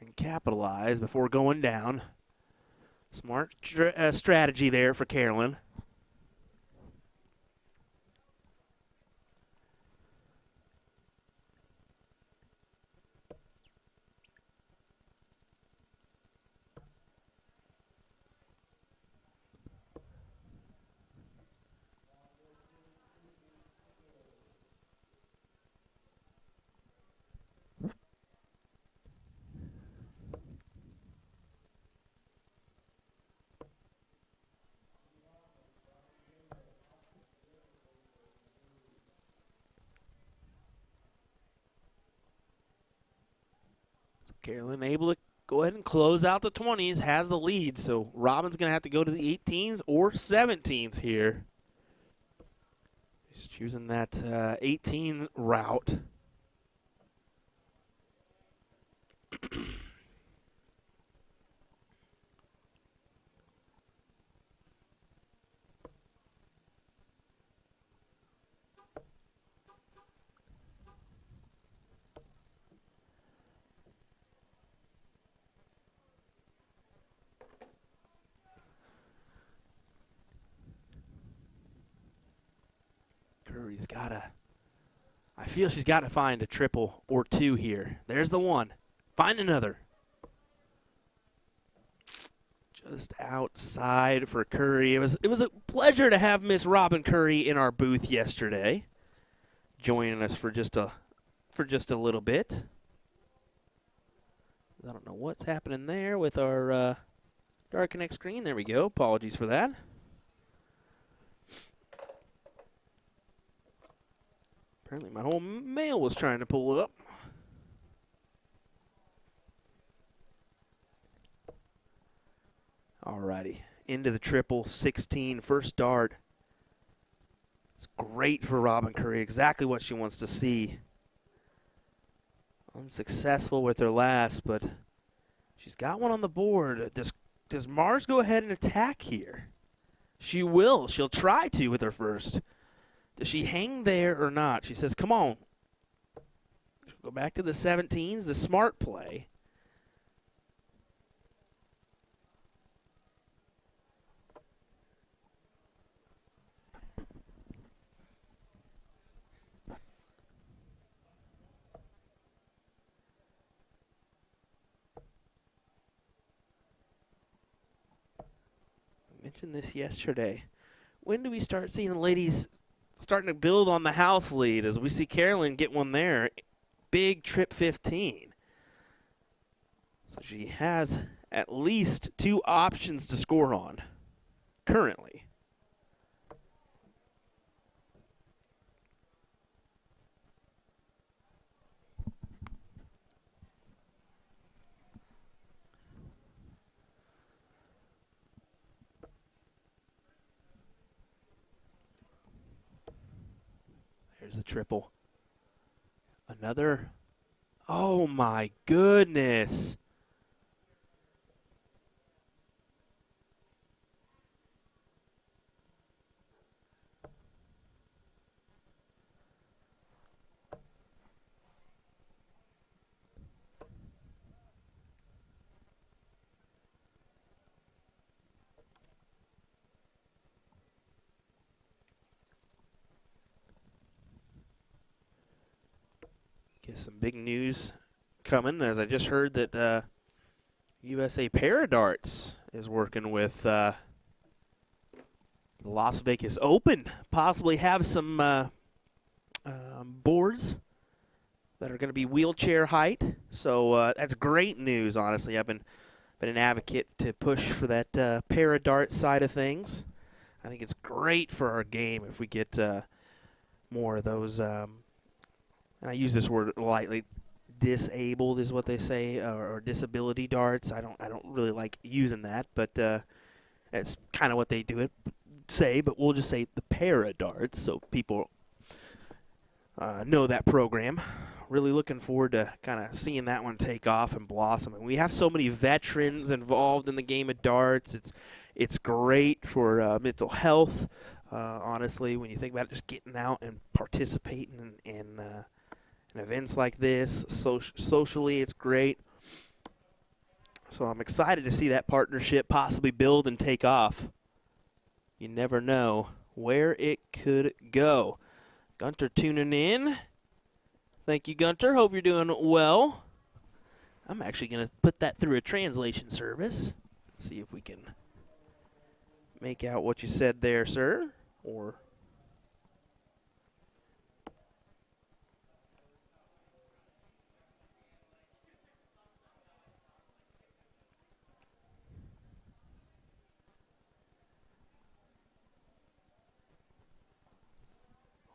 and capitalize before going down. Smart strategy there for Carolyn. Carolyn able to go ahead and close out the 20s, has the lead. So Robin's going to have to go to the 18s or 17s here. She's choosing that 18 route. Curry's got to, I feel she's got to find a triple or two here. There's the one. Find another. Just outside for Curry. It was a pleasure to have Miss Robin Curry in our booth yesterday, joining us for just a little bit. I don't know what's happening there with our Dart Connect screen. There we go. Apologies for that. Apparently my whole mail was trying to pull it up. Alrighty, into the triple 16, first dart. It's great for Robin Curry, exactly what she wants to see. Unsuccessful with her last, but she's got one on the board. Does Mars go ahead and attack here? She will. She'll try to with her first. Does she hang there or not? She says, come on. She'll go back to the 17s, the smart play. I mentioned this yesterday. When do we start seeing the ladies starting to build on the house lead, as we see Carolyn get one there? Big trip 15. So she has at least two options to score on currently. There's the triple. Another. Oh my goodness. Get some big news coming, as I just heard that USA Paradarts is working with the Las Vegas Open. Possibly have some boards that are going to be wheelchair height. So that's great news, honestly. I've been an advocate to push for that Paradart side of things. I think it's great for our game if we get more of those. And I use this word lightly, disabled is what they say, or disability darts. I don't really like using that, but it's kind of what they say. But we'll just say the para darts, so people know that program. Really looking forward to kind of seeing that one take off and blossom. And we have so many veterans involved in the game of darts. It's great for mental health. Honestly, when you think about it, just getting out and participating in events like this, socially, it's great. So I'm excited to see that partnership possibly build and take off. You never know where it could go. Gunter tuning in. Thank you, Gunter. Hope you're doing well. I'm actually going to put that through a translation service. See if we can make out what you said there, sir. Or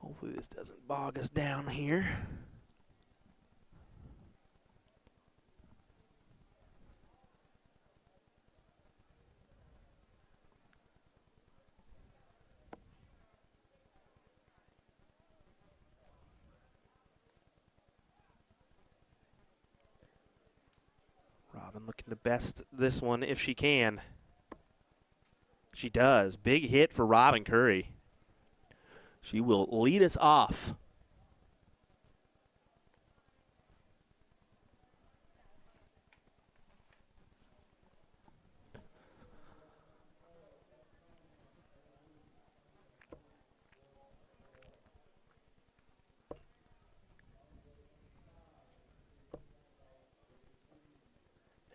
hopefully this doesn't bog us down here. Robin looking to best this one if she can. She does. Big hit for Robin Curry. She will lead us off.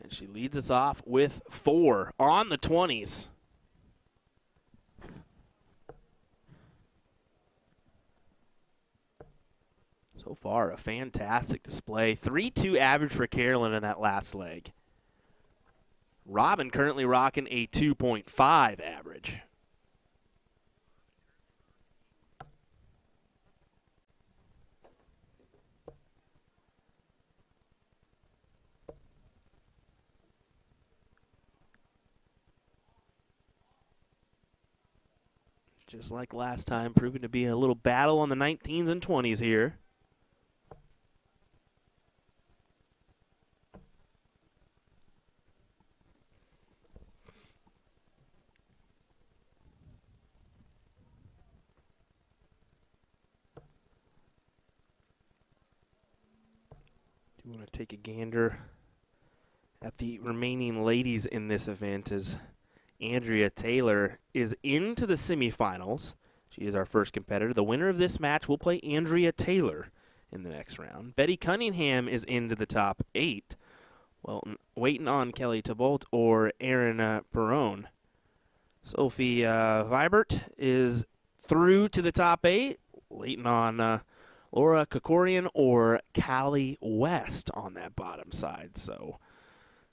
And she leads us off with 4 on the 20s. So far, a fantastic display. 3.2 average for Carolyn in that last leg. Robin currently rocking a 2.5 average. Just like last time, proving to be a little battle on the 19s and 20s here. Do want to take a gander at the remaining ladies in this event as Andrea Taylor is into the semifinals. She is our first competitor. The winner of this match will play Andrea Taylor in the next round. Betty Cunningham is into the top 8. Well, waiting on Kelly Tabolt or Erin Perrone. Sophie Vibert is through to the top 8. Waiting on Laura Kokorian or Callie West on that bottom side. So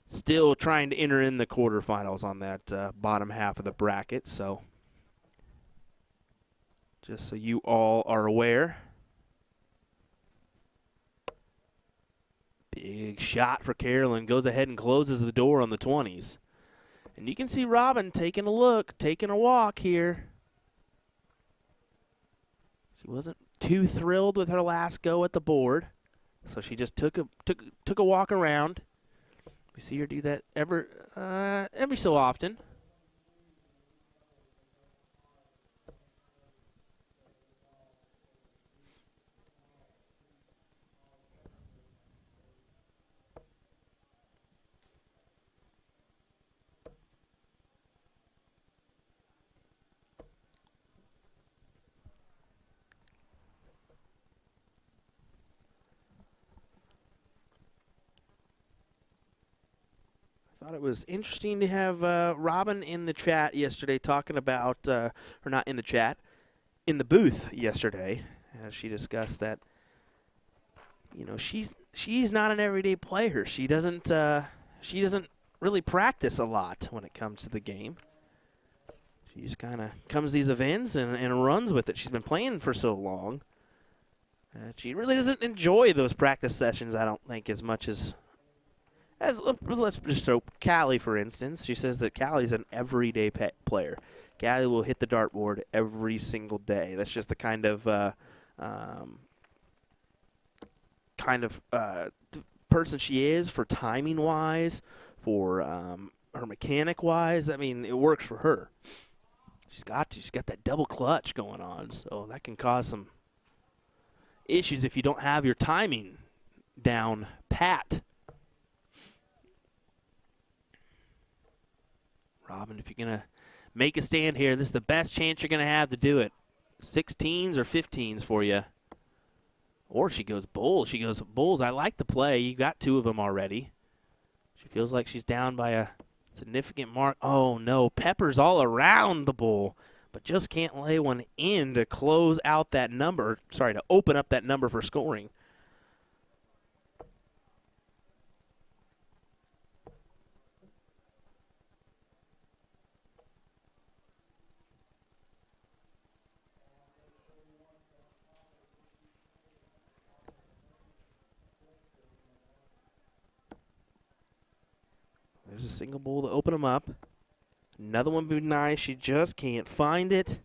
still trying to enter in the quarterfinals on that bottom half of the bracket. So just so you all are aware. Big shot for Carolyn. Goes ahead and closes the door on the 20s. And you can see Robin taking a look, taking a walk here. She wasn't too thrilled with her last go at the board, so she just took a walk around. We see her do that every so often. Thought it was interesting to have Robin in the chat yesterday talking about, or not in the chat, in the booth yesterday, as she discussed that, you know, she's not an everyday player. She doesn't really practice a lot when it comes to the game. She just kind of comes to these events and runs with it. She's been playing for so long. She really doesn't enjoy those practice sessions, I don't think, as much as let's just throw Callie, for instance. She says that Callie's an everyday player. Callie will hit the dartboard every single day. That's just the kind of person she is, for timing-wise, for her mechanic-wise, I mean, it works for her. She's got that double clutch going on, so that can cause some issues if you don't have your timing down pat. Robin, if you're going to make a stand here, this is the best chance you're going to have to do it. 16s or 15s for you. Or she goes bulls. She goes bulls. I like the play. You got 2 of them already. She feels like she's down by a significant mark. Oh, no. Peppers all around the bull, but just can't lay one in to close out that number. Sorry, to open up that number for scoring. There's a single bull to open them up. Another one would be nice. She just can't find it.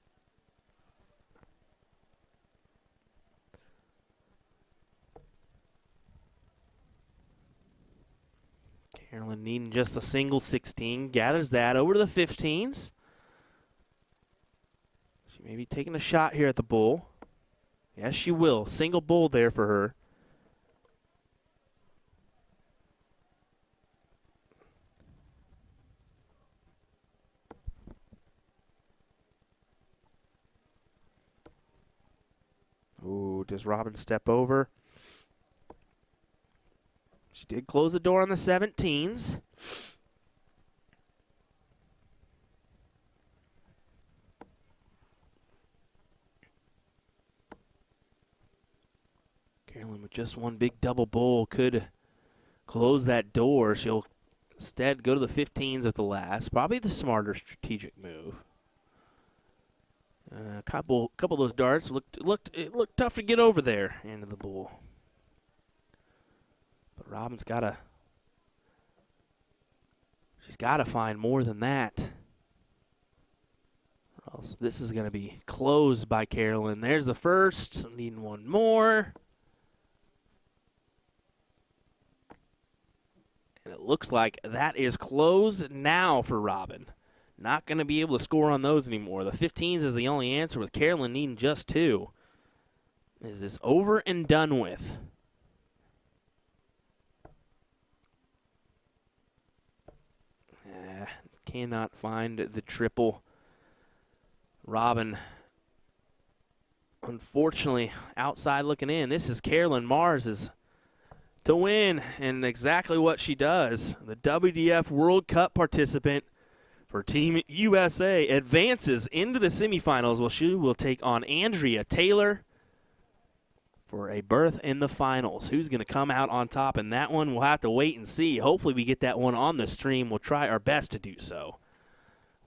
Carolyn needing just a single 16. Gathers that over to the 15s. She may be taking a shot here at the bull. Yes, she will. Single bull there for her. Ooh, does Robin step over? She did close the door on the 17s. Carolyn with just one big double bull could close that door. She'll instead go to the 15s at the last. Probably the smarter strategic move. A couple of those darts looked tough to get over there into the bull. But Robin's she's gotta find more than that. Or else this is gonna be closed by Carolyn. There's the first. Needing one more. And it looks like that is closed now for Robin. Not going to be able to score on those anymore. The 15s is the only answer with Carolyn needing just 2. Is this over and done with? Cannot find the triple. Robin, unfortunately, outside looking in. This is Carolyn Mars to win, and exactly what she does. The WDF World Cup participant for Team USA advances into the semifinals. Well, she will take on Andrea Taylor for a berth in the finals. Who's going to come out on top in that one? We'll have to wait and see. Hopefully we get that one on the stream. We'll try our best to do so.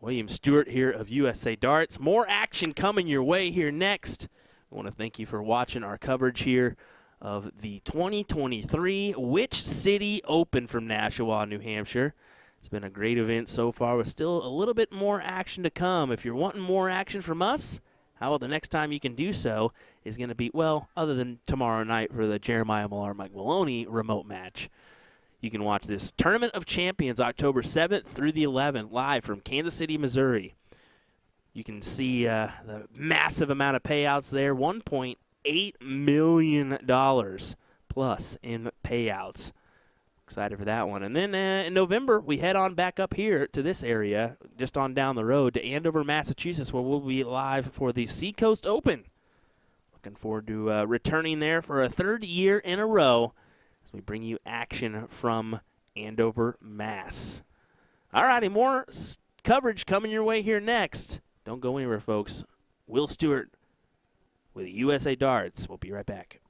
William Stuart here of USA Darts. More action coming your way here next. I want to thank you for watching our coverage here of the 2023 Which City Open from Nashua, New Hampshire. It's been a great event so far with still a little bit more action to come. If you're wanting more action from us, how about the next time you can do so is going to be, well, other than tomorrow night for the Jeremiah Millar-Mike Maloney remote match. You can watch this Tournament of Champions October 7th through the 11th live from Kansas City, Missouri. You can see the massive amount of payouts there, $1.8 million plus in payouts. Excited for that one. And then in November, we head on back up here to this area, just on down the road to Andover, Massachusetts, where we'll be live for the Seacoast Open. Looking forward to returning there for a 3rd year in a row as we bring you action from Andover, Mass. All righty, more coverage coming your way here next. Don't go anywhere, folks. Will Stewart with USA Darts. We'll be right back.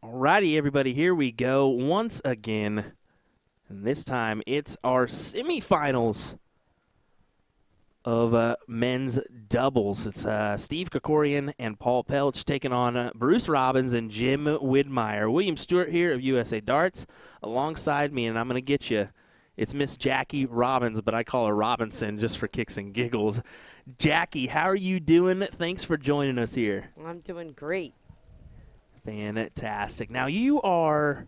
Alrighty, everybody, here we go once again. And this time it's our semifinals of men's doubles. It's Steve Krikorian and Paul Pelch taking on Bruce Robbins and Jim Widmeyer. William Stuart here of USA Darts alongside me, and I'm going to get you. It's Miss Jackie Robbins, but I call her Robinson just for kicks and giggles. Jackie, how are you doing? Thanks for joining us here. I'm doing great. Fantastic. Now you're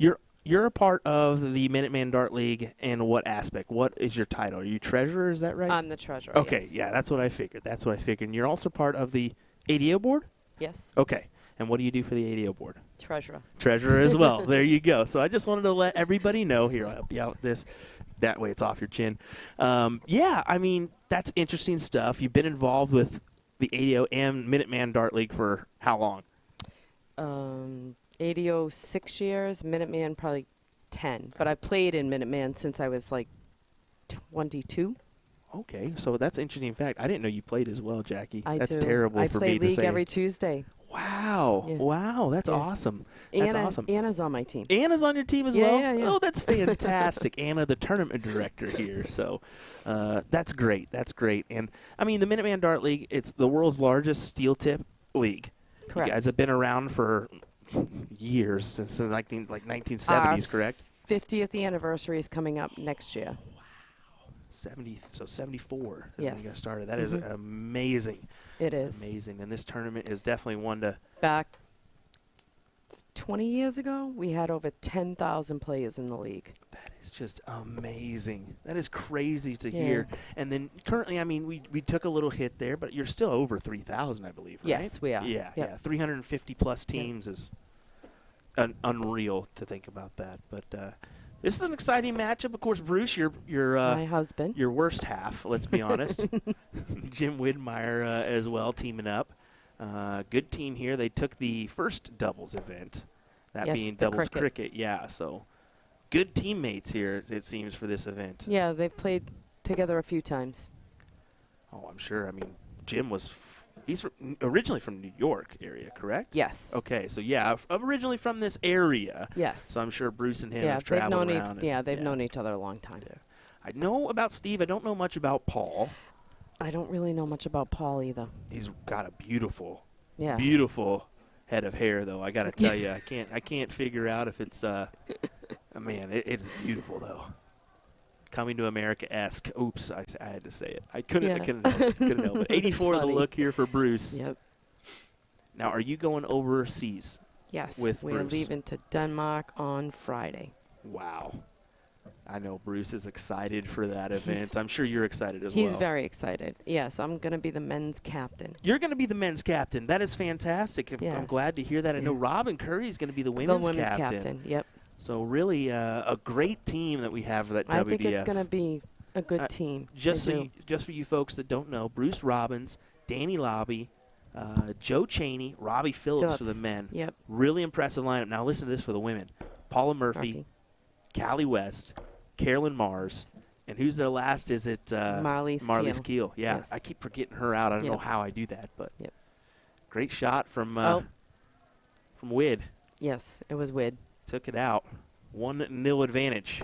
a part of the Minuteman Dart League in what aspect? What is your title? Are you treasurer? Is that right? I'm the treasurer. Okay, yes. Yeah, that's what I figured. And you're also part of the ADO board? Yes. Okay. And what do you do for the ADO board? Treasurer. Treasurer as well. There you go. So I just wanted to let everybody know. Here, I'll help you out with this. That way it's off your chin. Yeah, I mean, that's interesting stuff. You've been involved with the ADO and Minuteman Dart League for how long? ADO 6 years, Minuteman probably 10. But I played in Minuteman since I was like 22. Okay, so that's an interesting fact. I didn't know you played as well, Jackie. That's do. terrible I for play me to league say. every Tuesday. Wow. Yeah. Wow, that's Yeah. awesome. That's awesome. Anna's on my team. Anna's on your team as well? Yeah. Oh, that's fantastic. Anna, the tournament director here. So that's great. That's great. And, I mean, the Minuteman Dart League, it's the world's largest steel tip league. Correct. You guys have been around for years, since the 1970s, correct? 50th anniversary is coming up next year. 74 is when Yes. you got started. That is amazing. It is. Amazing. And this tournament is definitely one to... Back 20 years ago, we had over 10,000 players in the league. That is just amazing. That is crazy to hear. And then currently, I mean, we took a little hit there, but you're still over 3,000, I believe, right? Yes, we are. Yeah, Yep. yeah. 350-plus teams is unreal to think about that. But this is an exciting matchup. Of course, Bruce, you're My husband. your worst half, let's be honest. Jim Widmeyer as well, teaming up. Good team here. They took the first doubles event, that Yes, being the doubles cricket. cricket. Yeah, so good teammates here, it seems, for this event. Yeah, they've played together a few times. Oh, I'm sure. I mean, Jim he's originally from New York area, correct? Yes. Okay, so yeah, originally from this area. Yes. So I'm sure Bruce and him Yeah, have traveled around. they've known each other a long time. Yeah. I know about Steve. I don't know much about Paul. I don't really know much about Paul either. He's got a beautiful head of hair, though. I got to tell you, I can't figure out if it's man, it's beautiful though. Coming to America-esque. Oops, I had to say it. I couldn't help it. 84 the funny. look here for Bruce. Yep. Now, are you going overseas? Yes. With we are Bruce. leaving to Denmark on Friday. Wow. I know Bruce is excited for that event. I'm sure you're excited as well. He's very excited. Yes, I'm going to be the men's captain. You're going to be the men's captain. That is fantastic. I'm Yes. glad to hear that. I know Robin Curry is going to be the women's captain. Yep. So really a great team that we have for that WDF. I think it's going to be a good team. Just for you folks that don't know, Bruce Robbins, Danny Lobby, Joe Cheney, Robbie Phillips for the men. Yep. Really impressive lineup. Now listen to this for the women. Paula Murphy. Callie West, Carolyn Mars, and who's their last? Is it Marlies Keel? Yeah, Yes. I keep forgetting her out. I don't know how I do that, but Yep. great shot from Wid. Yes, it was Wid. Took it out. 1-0 advantage.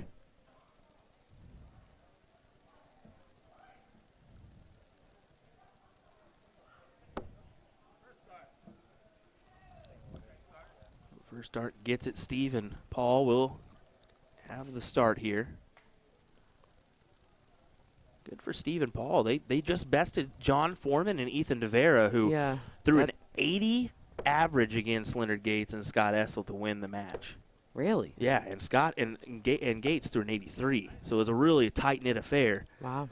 First start gets it. Steve and Paul will have the start here. Good for Steve and Paul. They just bested John Foreman and Ethan DeVera, who threw an 80 average against Leonard Gates and Scott Essel to win the match. Really? Yeah, and Scott and Gates threw an 83, so it was a really tight-knit affair. Wow.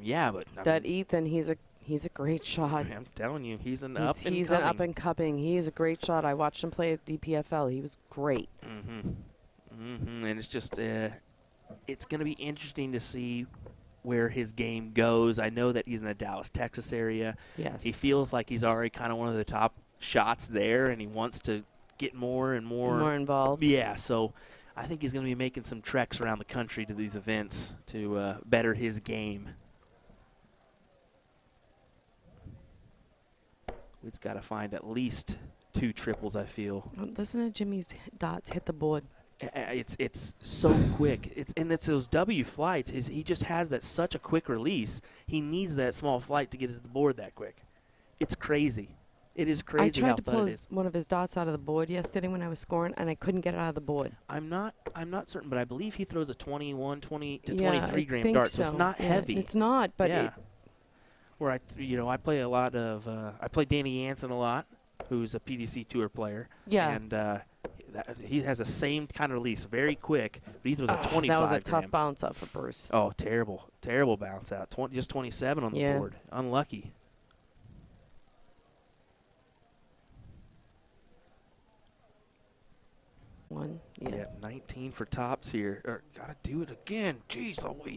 Yeah, but that Ethan, he's a great shot. I'm telling you, he's an He's an up and coming. He's a great shot. I watched him play at DPFL. He was great. And it's just it's going to be interesting to see where his game goes. I know that he's in the Dallas, Texas area. Yes. He feels like he's already kind of one of the top shots there, and he wants to get more and more involved. Yeah, so I think he's going to be making some treks around the country to these events to better his game. We've got to find at least 2 triples, I feel. Listen to Jimmy's dots hit the board. It's so quick. It's those W flights. He just has that such a quick release. He needs that small flight to get it to the board that quick. It's crazy. It is crazy I how tried to fun pull it is. one of his dots out of the board yesterday when I was scoring, and I couldn't get it out of the board. I'm not certain, but I believe he throws a 20 to Yeah, 23 I gram think dart, so it's not Yeah, heavy. It's not, but yeah. Where I play a lot of I play Danny Jansen a lot, who's a PDC Tour player. Yeah. And he has the same kind of release, very quick, but he throws a 25 that was a gram. tough bounce up for Bruce. Oh, terrible bounce out. Just 27 on the board. Unlucky. One. Yeah, 19 for tops here. Gotta do it again. Jeez Louise.